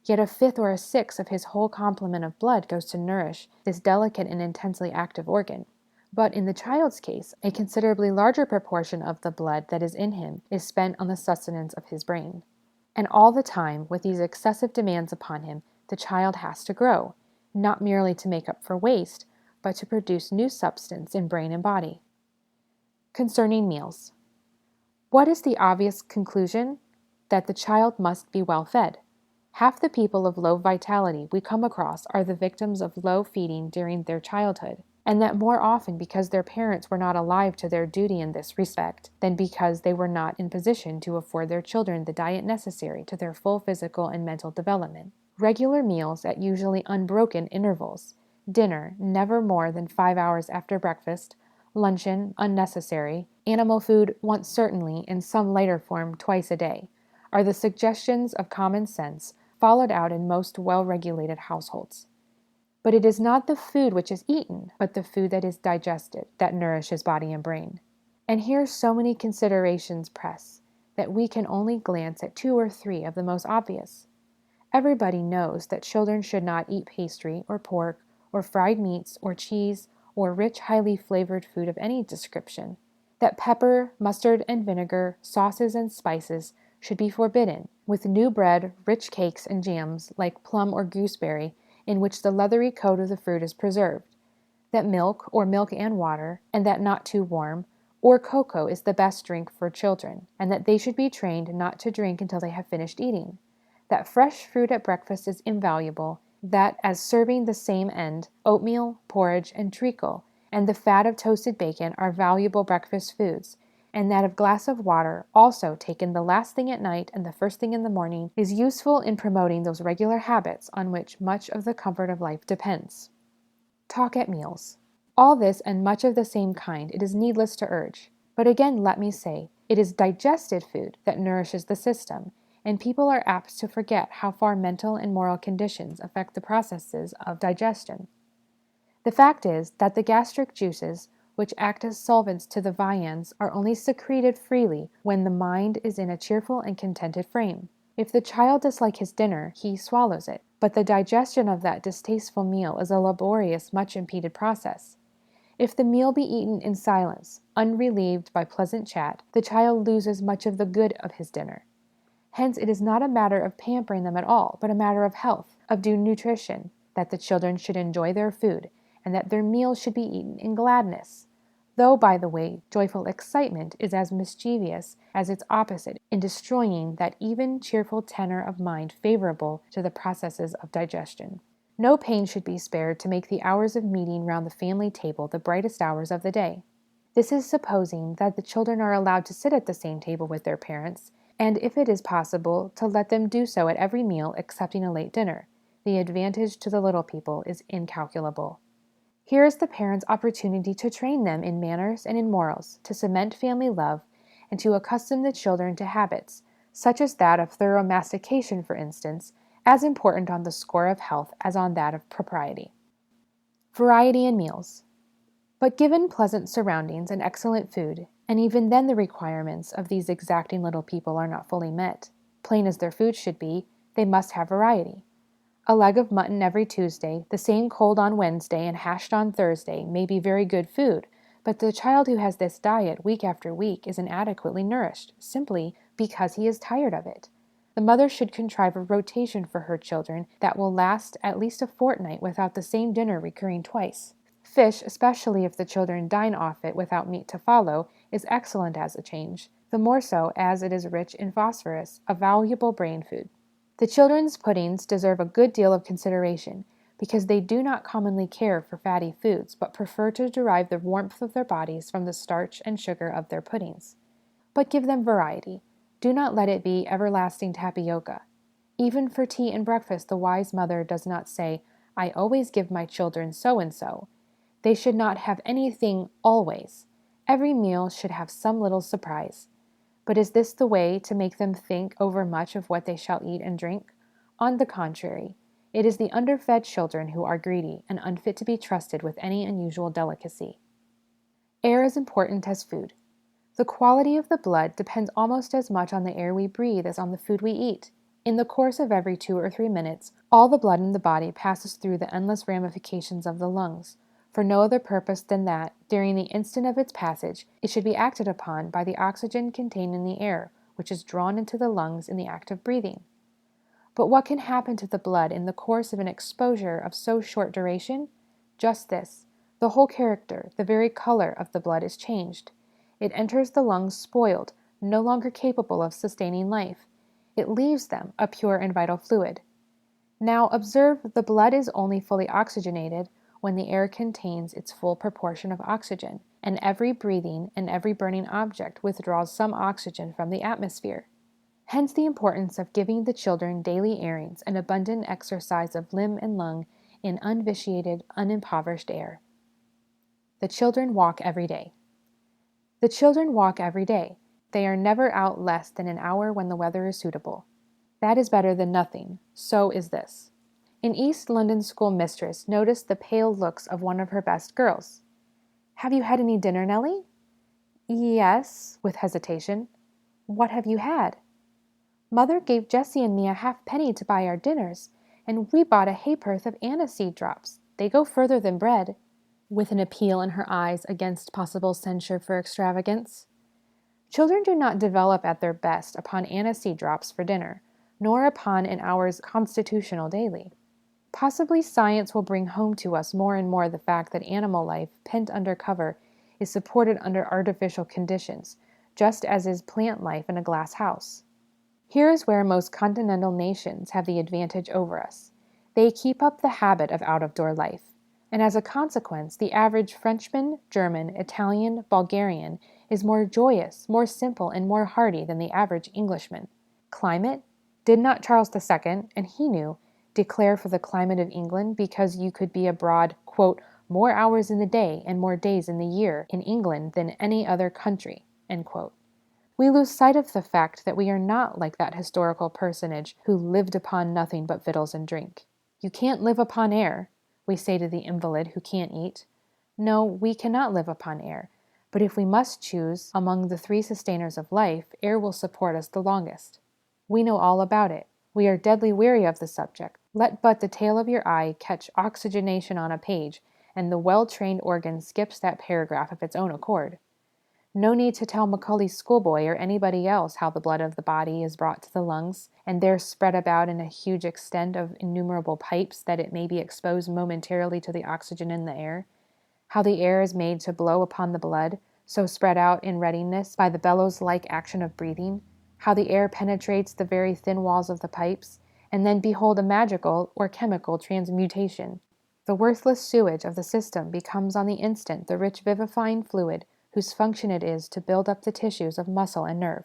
yet a 5th or a 6th of his whole complement of blood goes to nourish this delicate and intensely active organ. But in the child's case, a considerably larger proportion of the blood that is in him is spent on the sustenance of his brain. And all the time, with these excessive demands upon him, the child has to grow, not merely to make up for waste, but to produce new substance in brain and body. Concerning meals. What is the obvious conclusion? That the child must be well fed. Half the people of low vitality we come across are the victims of low feeding during their childhood, and that more often because their parents were not alive to their duty in this respect than because they were not in position to afford their children the diet necessary to their full physical and mental development. Regular meals at usually unbroken intervals, dinner never more than 5 hours after breakfast, luncheon unnecessary, animal food once certainly in some lighter form twice a day, are the suggestions of common sense followed out in most well-regulated households. But it is not the food which is eaten, but the food that is digested, that nourishes body and brain. And here so many considerations press, that we can only glance at 2 or 3 of the most obvious. Everybody knows that children should not eat pastry or pork or fried meats or cheese or rich, highly flavored food of any description, that pepper, mustard and vinegar, sauces and spices should be forbidden, with new bread, rich cakes and jams like plum or gooseberry, in which the leathery coat of the fruit is preserved, that milk or milk and water, and that not too warm, or cocoa is the best drink for children, and that they should be trained not to drink until they have finished eating, that fresh fruit at breakfast is invaluable, that as serving the same end, oatmeal, porridge, and treacle, and the fat of toasted bacon are valuable breakfast foods, and that a glass of water, also taken the last thing at night and the first thing in the morning, is useful in promoting those regular habits on which much of the comfort of life depends. Talk at meals. All this and much of the same kind it is needless to urge. But again let me say, it is digested food that nourishes the system, and people are apt to forget how far mental and moral conditions affect the processes of digestion. The fact is that the gastric juices, which act as solvents to the viands, are only secreted freely when the mind is in a cheerful and contented frame. If the child dislike his dinner, he swallows it, but the digestion of that distasteful meal is a laborious, much impeded process. If the meal be eaten in silence, unrelieved by pleasant chat, the child loses much of the good of his dinner. Hence it is not a matter of pampering them at all, but a matter of health, of due nutrition, that the children should enjoy their food, and that their meals should be eaten in gladness. Though, by the way, joyful excitement is as mischievous as its opposite in destroying that even cheerful tenor of mind favorable to the processes of digestion. No pains should be spared to make the hours of meeting round the family table the brightest hours of the day. This is supposing that the children are allowed to sit at the same table with their parents, and if it is possible, to let them do so at every meal excepting a late dinner. The advantage to the little people is incalculable. Here is the parent's opportunity to train them in manners and in morals, to cement family love, and to accustom the children to habits, such as that of thorough mastication, for instance, as important on the score of health as on that of propriety. Variety in meals. But given pleasant surroundings and excellent food, and even then the requirements of these exacting little people are not fully met, plain as their food should be, they must have variety. A leg of mutton every Tuesday, the same cold on Wednesday and hashed on Thursday may be very good food, but the child who has this diet week after week is inadequately nourished, simply because he is tired of it. The mother should contrive a rotation for her children that will last at least a fortnight without the same dinner recurring twice. Fish, especially if the children dine off it without meat to follow, is excellent as a change, the more so as it is rich in phosphorus, a valuable brain food. The children's puddings deserve a good deal of consideration, because they do not commonly care for fatty foods, but prefer to derive the warmth of their bodies from the starch and sugar of their puddings. But give them variety. Do not let it be everlasting tapioca. Even for tea and breakfast the wise mother does not say, "I always give my children so and so." They should not have anything always. Every meal should have some little surprise. But is this the way to make them think overmuch of what they shall eat and drink? On the contrary, it is the underfed children who are greedy and unfit to be trusted with any unusual delicacy. Air is important as food. The quality of the blood depends almost as much on the air we breathe as on the food we eat. In the course of every 2 or 3 minutes, all the blood in the body passes through the endless ramifications of the lungs, for no other purpose than that, during the instant of its passage, it should be acted upon by the oxygen contained in the air, which is drawn into the lungs in the act of breathing. But what can happen to the blood in the course of an exposure of so short duration? Just this: the whole character, the very color of the blood is changed. It enters the lungs spoiled, no longer capable of sustaining life. It leaves them a pure and vital fluid. Now observe, the blood is only fully oxygenated when the air contains its full proportion of oxygen, and every breathing and every burning object withdraws some oxygen from the atmosphere. Hence the importance of giving the children daily airings and abundant exercise of limb and lung in unvitiated, unimpoverished air. The children walk every day. The children walk every day. They are never out less than an hour when the weather is suitable. That is better than nothing. So is this. An East London school mistress noticed the pale looks of one of her best girls. "Have you had any dinner, Nellie?" "Yes," with hesitation. "What have you had?" "Mother gave Jessie and me a halfpenny to buy our dinners, and we bought a ha'porth of aniseed drops. They go further than bread," with an appeal in her eyes against possible censure for extravagance. Children do not develop at their best upon aniseed drops for dinner, nor upon an hour's constitutional daily. Possibly science will bring home to us more and more the fact that animal life, pent under cover, is supported under artificial conditions, just as is plant life in a glass house. Here is where most continental nations have the advantage over us. They keep up the habit of out-of-door life, and as a consequence, the average Frenchman, German, Italian, Bulgarian is more joyous, more simple, and more hardy than the average Englishman. Climate? Did not Charles II, and he knew, declare for the climate of England because you could be abroad, quote, "more hours in the day and more days in the year in England than any other country," end quote. We lose sight of the fact that we are not like that historical personage who lived upon nothing but victuals and drink. "You can't live upon air," we say to the invalid who can't eat. No, we cannot live upon air, but if we must choose among the 3 sustainers of life, air will support us the longest. We know all about it. We are deadly weary of the subject. Let but the tail of your eye catch oxygenation on a page, and the well-trained organ skips that paragraph of its own accord. No need to tell Macaulay's schoolboy or anybody else how the blood of the body is brought to the lungs, and there spread about in a huge extent of innumerable pipes that it may be exposed momentarily to the oxygen in the air, how the air is made to blow upon the blood, so spread out in readiness by the bellows-like action of breathing, how the air penetrates the very thin walls of the pipes, and then behold a magical or chemical transmutation. The worthless sewage of the system becomes on the instant the rich vivifying fluid whose function it is to build up the tissues of muscle and nerve.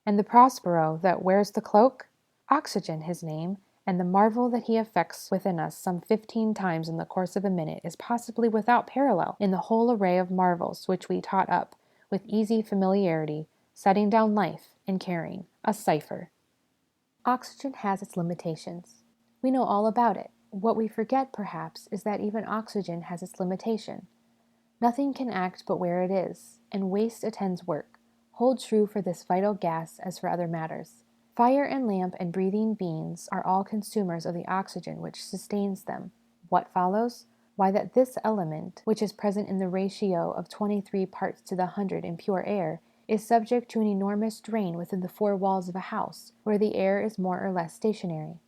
And the Prospero that wears the cloak? Oxygen his name, and the marvel that he effects within us some 15 times in the course of a minute is possibly without parallel in the whole array of marvels which we tot up with easy familiarity, setting down life and carrying a cipher. Oxygen has its limitations. We know all about it. What we forget, perhaps, is that even oxygen has its limitation. Nothing can act but where it is, and waste attends work. Hold true for this vital gas as for other matters. Fire and lamp and breathing beings are all consumers of the oxygen which sustains them. What follows? Why, that this element, which is present in the ratio of 23 parts to the 100 in pure air, is subject to an enormous drain within the four walls of a house, where the air is more or less stationary.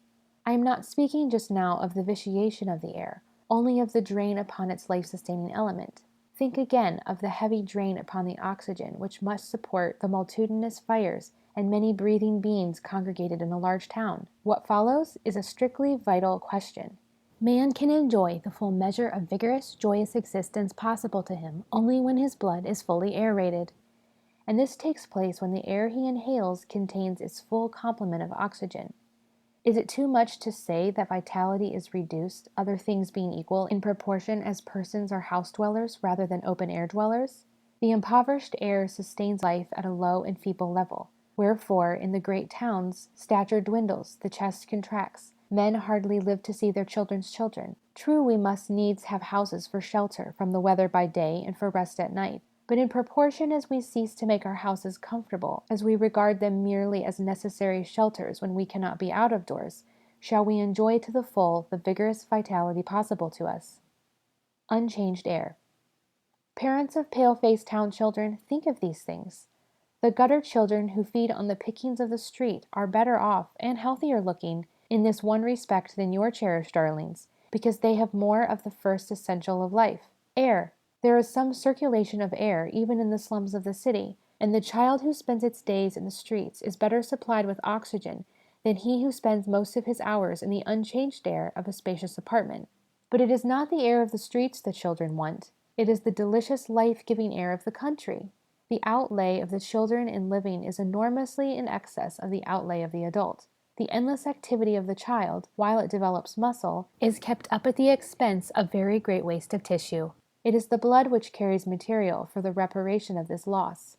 I am not speaking just now of the vitiation of the air, only of the drain upon its life-sustaining element. Think again of the heavy drain upon the oxygen which must support the multitudinous fires and many breathing beings congregated in a large town. What follows is a strictly vital question. Man can enjoy the full measure of vigorous, joyous existence possible to him only when his blood is fully aerated. And this takes place when the air he inhales contains its full complement of oxygen. Is it too much to say that vitality is reduced, other things being equal, in proportion as persons are house dwellers rather than open-air dwellers? The impoverished air sustains life at a low and feeble level. Wherefore, in the great towns, stature dwindles, the chest contracts. Men hardly live to see their children's children. True, we must needs have houses for shelter from the weather by day and for rest at night. But in proportion as we cease to make our houses comfortable, as we regard them merely as necessary shelters when we cannot be out of doors, shall we enjoy to the full the vigorous vitality possible to us. Unchanged air. Parents of pale-faced town children, think of these things. The gutter children who feed on the pickings of the street are better off and healthier looking in this one respect than your cherished darlings, because they have more of the first essential of life, air. There is some circulation of air even in the slums of the city, and the child who spends its days in the streets is better supplied with oxygen than he who spends most of his hours in the unchanged air of a spacious apartment. But it is not the air of the streets the children want. It is the delicious life-giving air of the country. The outlay of the children in living is enormously in excess of the outlay of the adult. The endless activity of the child, while it develops muscle, is kept up at the expense of very great waste of tissue. It is the blood which carries material for the reparation of this loss.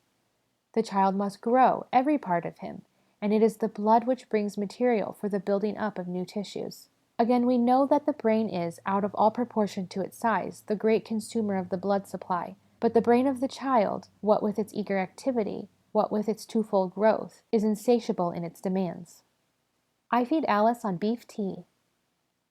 The child must grow, every part of him, and it is the blood which brings material for the building up of new tissues. Again, we know that the brain is, out of all proportion to its size, the great consumer of the blood supply. But the brain of the child, what with its eager activity, what with its twofold growth, is insatiable in its demands. I feed Alice on beef tea.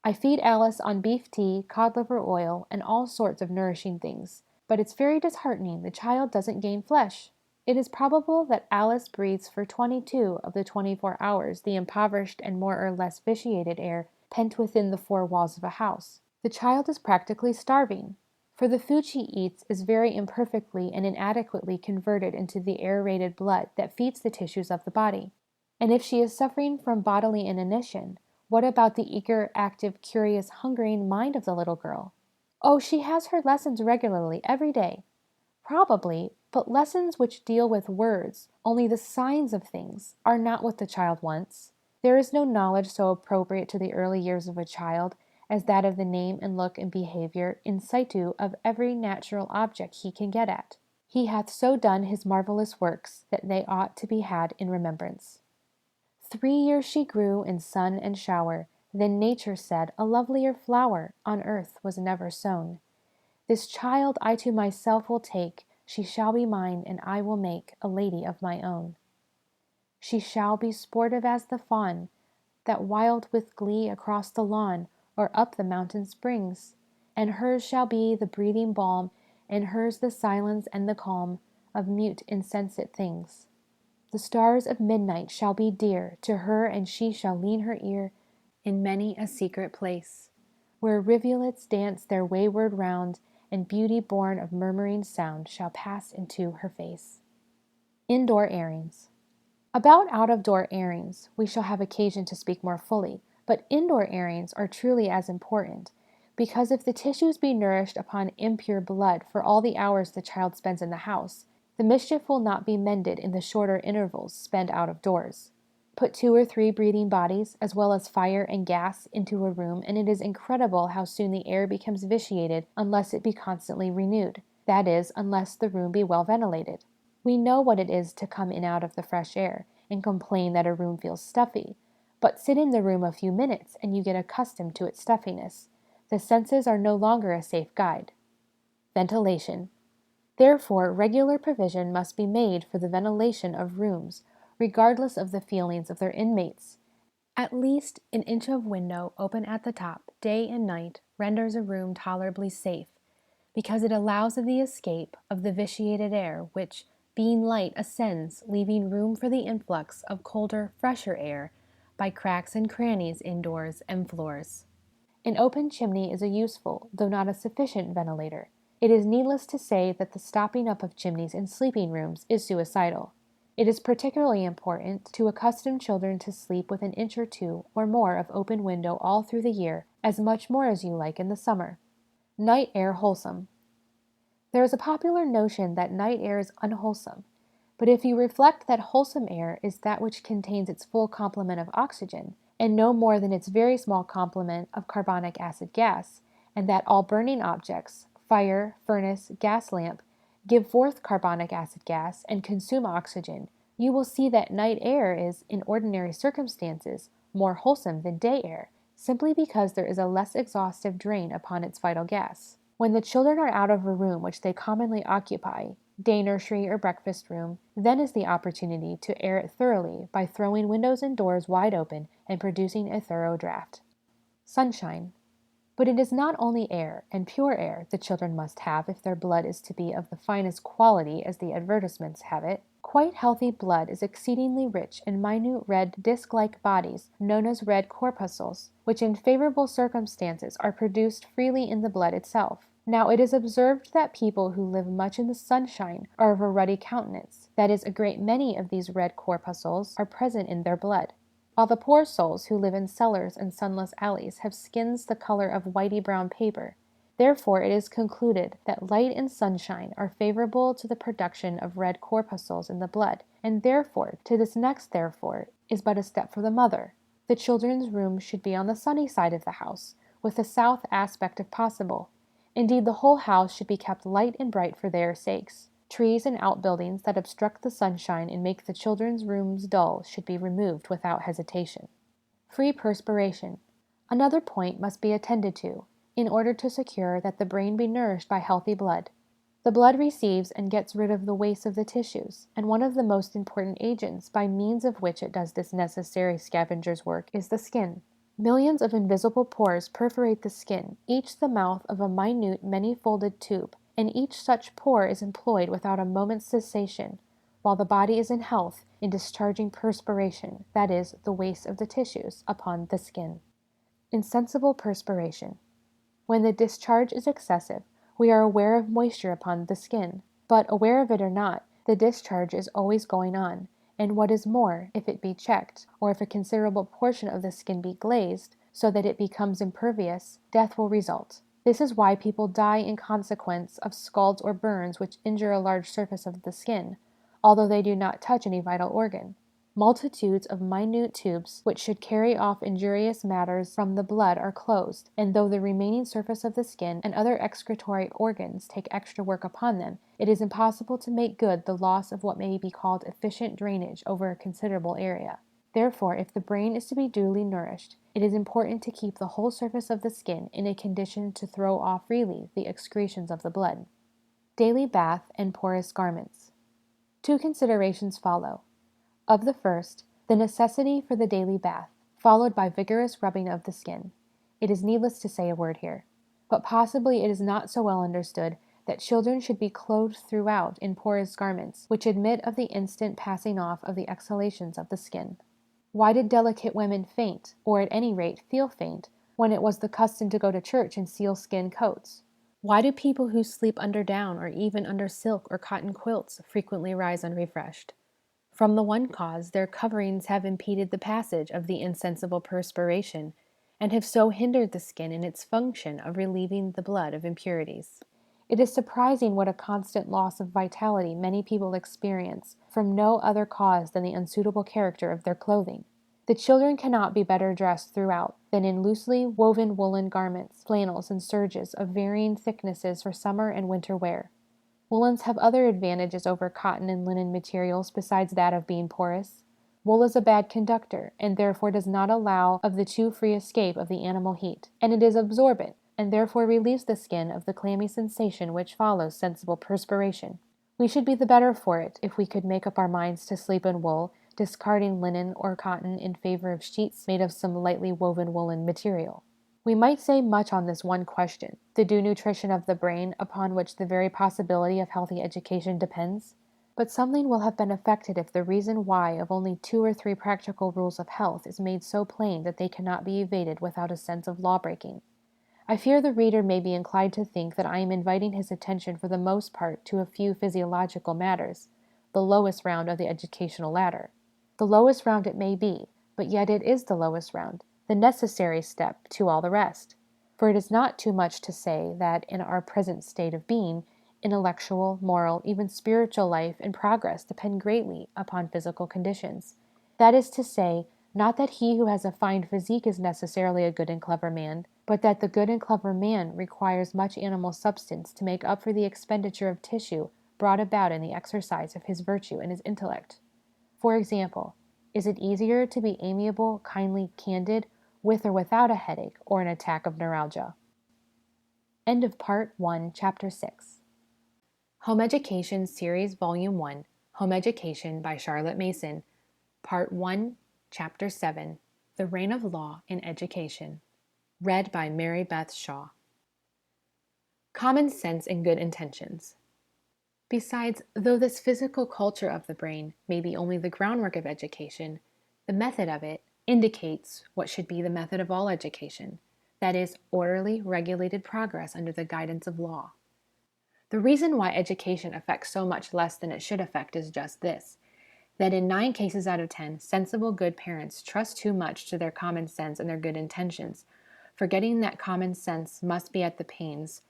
I feed Alice on beef tea, cod liver oil, and all sorts of nourishing things. But it's very disheartening, the child doesn't gain flesh. It is probable that Alice breathes for 22 of the 24 hours the impoverished and more or less vitiated air pent within the four walls of a house. The child is practically starving, for the food she eats is very imperfectly and inadequately converted into the aerated blood that feeds the tissues of the body. And if she is suffering from bodily inanition, what about the eager, active, curious, hungering mind of the little girl? Oh, she has her lessons regularly every day. Probably, but lessons which deal with words, only the signs of things, are not what the child wants. There is no knowledge so appropriate to the early years of a child as that of the name and look and behavior in situ of every natural object he can get at. He hath so done his marvelous works that they ought to be had in remembrance. 3 years she grew in sun and shower, then nature said a lovelier flower on earth was never sown. This child I to myself will take, she shall be mine, and I will make a lady of my own. She shall be sportive as the fawn, that wild with glee across the lawn, or up the mountain springs, and hers shall be the breathing balm, and hers the silence and the calm of mute insensate things. The stars of midnight shall be dear to her, and she shall lean her ear in many a secret place, where rivulets dance their wayward round, and beauty born of murmuring sound shall pass into her face. Indoor airings. About out-of-door airings we shall have occasion to speak more fully, but indoor airings are truly as important, because if the tissues be nourished upon impure blood for all the hours the child spends in the house, the mischief will not be mended in the shorter intervals spent out of doors. Put 2 or 3 breathing bodies, as well as fire and gas, into a room, and it is incredible how soon the air becomes vitiated unless it be constantly renewed. That is, unless the room be well ventilated. We know what it is to come in out of the fresh air and complain that a room feels stuffy, but sit in the room a few minutes and you get accustomed to its stuffiness. The senses are no longer a safe guide. Ventilation. Therefore, regular provision must be made for the ventilation of rooms, regardless of the feelings of their inmates. At least an inch of window open at the top, day and night, renders a room tolerably safe, because it allows of the escape of the vitiated air, which, being light, ascends, leaving room for the influx of colder, fresher air by cracks and crannies indoors and floors. An open chimney is a useful, though not a sufficient, ventilator. It is needless to say that the stopping up of chimneys in sleeping rooms is suicidal. It is particularly important to accustom children to sleep with an inch or 2 or more of open window all through the year, as much more as you like in the summer. Night air wholesome. There is a popular notion that night air is unwholesome, but if you reflect that wholesome air is that which contains its full complement of oxygen, and no more than its very small complement of carbonic acid gas, and that all burning objects, fire, furnace, gas lamp, give forth carbonic acid gas and consume oxygen, you will see that night air is, in ordinary circumstances, more wholesome than day air, simply because there is a less exhaustive drain upon its vital gas. When the children are out of a room which they commonly occupy, day nursery or breakfast room, then is the opportunity to air it thoroughly by throwing windows and doors wide open and producing a thorough draught. Sunshine. But it is not only air, and pure air, the children must have if their blood is to be of the finest quality as the advertisements have it. Quite healthy blood is exceedingly rich in minute red disc-like bodies known as red corpuscles, which in favorable circumstances are produced freely in the blood itself. Now it is observed that people who live much in the sunshine are of a ruddy countenance, that is, a great many of these red corpuscles are present in their blood, while the poor souls who live in cellars and sunless alleys have skins the color of whitey brown paper. Therefore it is concluded that light and sunshine are favorable to the production of red corpuscles in the blood, and therefore, to this next therefore, is but a step for the mother. The children's room should be on the sunny side of the house, with the south aspect if possible. Indeed, the whole house should be kept light and bright for their sakes. Trees and outbuildings that obstruct the sunshine and make the children's rooms dull should be removed without hesitation. Free perspiration. Another point must be attended to, in order to secure that the brain be nourished by healthy blood. The blood receives and gets rid of the waste of the tissues, and one of the most important agents by means of which it does this necessary scavenger's work is the skin. Millions of invisible pores perforate the skin, each the mouth of a minute, many-folded tube, and each such pore is employed without a moment's cessation, while the body is in health, in discharging perspiration, that is, the waste of the tissues, upon the skin. Insensible perspiration. When the discharge is excessive, we are aware of moisture upon the skin, but, aware of it or not, the discharge is always going on, and what is more, if it be checked, or if a considerable portion of the skin be glazed, so that it becomes impervious, death will result. This is why people die in consequence of scalds or burns which injure a large surface of the skin, although they do not touch any vital organ. Multitudes of minute tubes which should carry off injurious matters from the blood are closed, and though the remaining surface of the skin and other excretory organs take extra work upon them, it is impossible to make good the loss of what may be called efficient drainage over a considerable area. Therefore, if the brain is to be duly nourished, it is important to keep the whole surface of the skin in a condition to throw off freely the excretions of the blood. Daily bath and porous garments. 2 considerations follow. Of the first, the necessity for the daily bath, followed by vigorous rubbing of the skin. It is needless to say a word here, but possibly it is not so well understood that children should be clothed throughout in porous garments, which admit of the instant passing off of the exhalations of the skin. Why did delicate women faint, or at any rate feel faint, when it was the custom to go to church in sealskin coats? Why do people who sleep under down or even under silk or cotton quilts frequently rise unrefreshed? From the one cause, their coverings have impeded the passage of the insensible perspiration, and have so hindered the skin in its function of relieving the blood of impurities. It is surprising what a constant loss of vitality many people experience from no other cause than the unsuitable character of their clothing. The children cannot be better dressed throughout than in loosely woven woolen garments, flannels, and serges of varying thicknesses for summer and winter wear. Woolens have other advantages over cotton and linen materials besides that of being porous. Wool is a bad conductor, and therefore does not allow of the too free escape of the animal heat, and it is absorbent, and therefore relieves the skin of the clammy sensation which follows sensible perspiration. We should be the better for it if we could make up our minds to sleep in wool, discarding linen or cotton in favor of sheets made of some lightly woven woolen material. We might say much on this one question, the due nutrition of the brain, upon which the very possibility of healthy education depends. But something will have been effected if the reason why of only 2 or 3 practical rules of health is made so plain that they cannot be evaded without a sense of law-breaking. I fear the reader may be inclined to think that I am inviting his attention for the most part to a few physiological matters, the lowest round of the educational ladder. The lowest round it may be, but yet it is the lowest round, the necessary step to all the rest. For it is not too much to say that in our present state of being, intellectual, moral, even spiritual life and progress depend greatly upon physical conditions. That is to say, not that he who has a fine physique is necessarily a good and clever man, but that the good and clever man requires much animal substance to make up for the expenditure of tissue brought about in the exercise of his virtue and his intellect. For example, is it easier to be amiable, kindly, candid, with or without a headache or an attack of neuralgia? End of Part 1, Chapter 6. Home Education Series Volume 1, Home Education by Charlotte Mason, Part 1, Chapter 7, The Reign of Law in Education. Read by Mary Beth Shaw. Common sense and good intentions. Besides, though this physical culture of the brain may be only the groundwork of education, the method of it indicates what should be the method of all education, that is, orderly, regulated progress under the guidance of law. The reason why education affects so much less than it should affect is just this, that in 9 cases out of 10, sensible good parents trust too much to their common sense and their good intentions, forgetting that common sense must be at the pains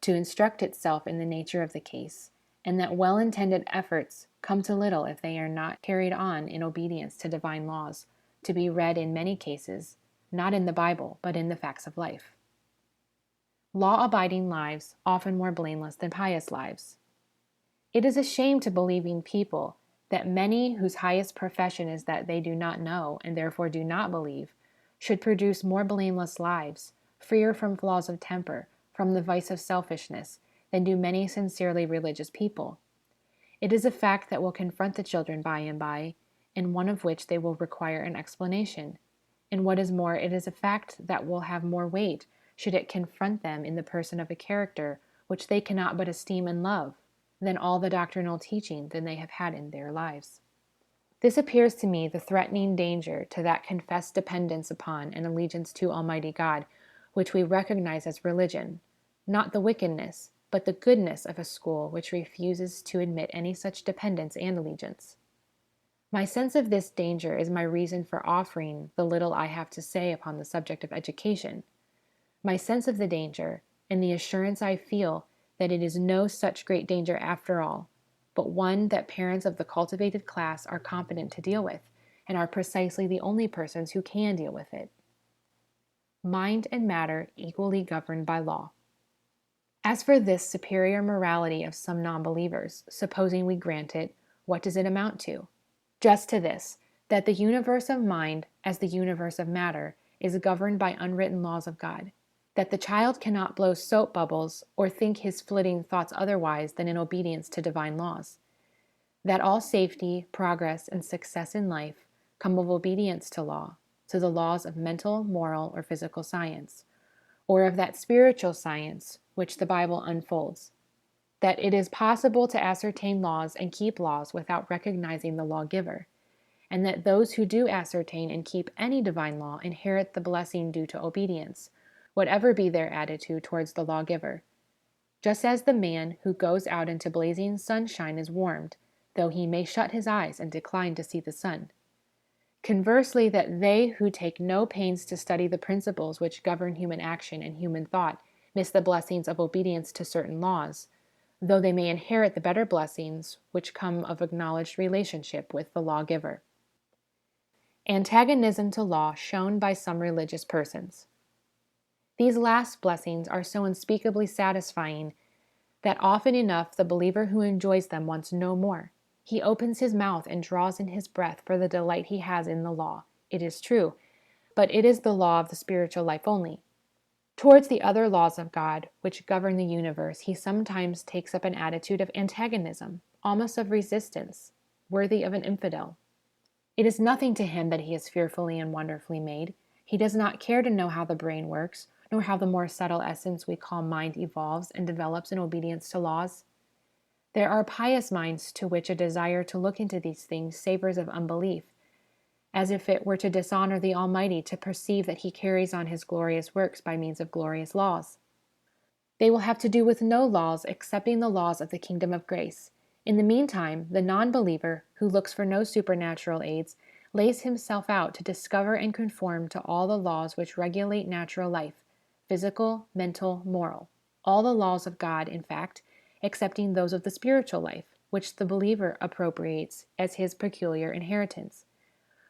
to instruct itself in the nature of the case, and that well-intended efforts come to little if they are not carried on in obedience to divine laws, to be read in many cases, not in the Bible, but in the facts of life. Law-abiding lives, often more blameless than pious lives. It is a shame to believing people that many whose highest profession is that they do not know, and therefore do not believe, should produce more blameless lives, freer from flaws of temper, from the vice of selfishness, than do many sincerely religious people. It is a fact that will confront the children by and by, and one of which they will require an explanation. And what is more, it is a fact that will have more weight should it confront them in the person of a character which they cannot but esteem and love, than all the doctrinal teaching that they have had in their lives. This appears to me the threatening danger to that confessed dependence upon and allegiance to Almighty God, which we recognize as religion, not the wickedness, but the goodness of a school which refuses to admit any such dependence and allegiance. My sense of this danger is my reason for offering the little I have to say upon the subject of education. My sense of the danger, and the assurance I feel that it is no such great danger after all, but one that parents of the cultivated class are competent to deal with, and are precisely the only persons who can deal with it. Mind and matter equally governed by law. As for this superior morality of some non-believers, supposing we grant it, what does it amount to? Just to this, that the universe of mind, as the universe of matter, is governed by unwritten laws of God, that the child cannot blow soap bubbles or think his flitting thoughts otherwise than in obedience to divine laws, that all safety, progress, and success in life come of obedience to law, to the laws of mental, moral, or physical science, or of that spiritual science which the Bible unfolds, that it is possible to ascertain laws and keep laws without recognizing the lawgiver, and that those who do ascertain and keep any divine law inherit the blessing due to obedience, whatever be their attitude towards the lawgiver, just as the man who goes out into blazing sunshine is warmed, though he may shut his eyes and decline to see the sun. Conversely, that they who take no pains to study the principles which govern human action and human thought miss the blessings of obedience to certain laws, though they may inherit the better blessings which come of acknowledged relationship with the lawgiver. Antagonism to law shown by some religious persons. These last blessings are so unspeakably satisfying that often enough the believer who enjoys them wants no more. He opens his mouth and draws in his breath for the delight he has in the law. It is true, but it is the law of the spiritual life only. Towards the other laws of God, which govern the universe, he sometimes takes up an attitude of antagonism, almost of resistance, worthy of an infidel. It is nothing to him that he is fearfully and wonderfully made. He does not care to know how the brain works, nor how the more subtle essence we call mind evolves and develops in obedience to laws. There are pious minds to which a desire to look into these things savors of unbelief, as if it were to dishonor the Almighty to perceive that he carries on his glorious works by means of glorious laws. They will have to do with no laws excepting the laws of the kingdom of grace. In the meantime, the non-believer, who looks for no supernatural aids, lays himself out to discover and conform to all the laws which regulate natural life, physical, mental, moral, all the laws of God, in fact, excepting those of the spiritual life, which the believer appropriates as his peculiar inheritance.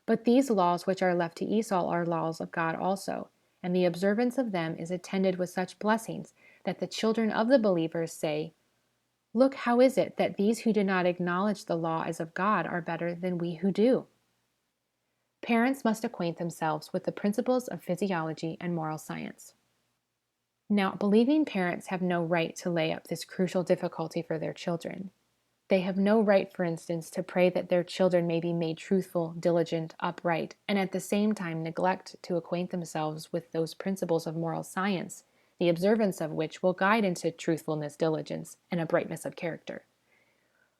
But these laws which are left to Esau are laws of God also, and the observance of them is attended with such blessings that the children of the believers say, "Look, how is it that these who do not acknowledge the law as of God are better than we who do?" Parents must acquaint themselves with the principles of physiology and moral science. Now, believing parents have no right to lay up this crucial difficulty for their children. They have no right, for instance, to pray that their children may be made truthful, diligent, upright, and at the same time neglect to acquaint themselves with those principles of moral science, the observance of which will guide into truthfulness, diligence, and uprightness of character.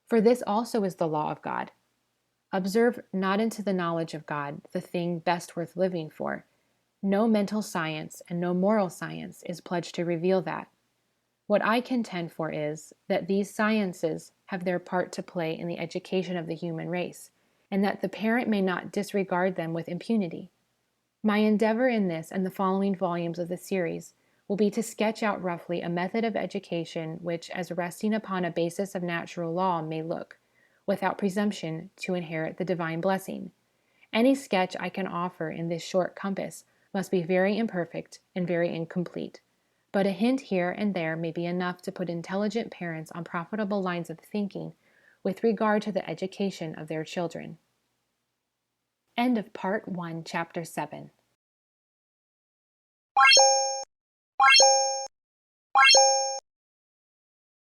For this also is the law of God. Observe not into the knowledge of God, the thing best worth living for. No mental science and no moral science is pledged to reveal that. What I contend for is that these sciences have their part to play in the education of the human race, and that the parent may not disregard them with impunity. My endeavor in this and the following volumes of the series will be to sketch out roughly a method of education which, as resting upon a basis of natural law, may look, without presumption, to inherit the divine blessing. Any sketch I can offer in this short compass must be very imperfect and very incomplete, but a hint here and there may be enough to put intelligent parents on profitable lines of thinking with regard to the education of their children. End of Part 1, Chapter 7.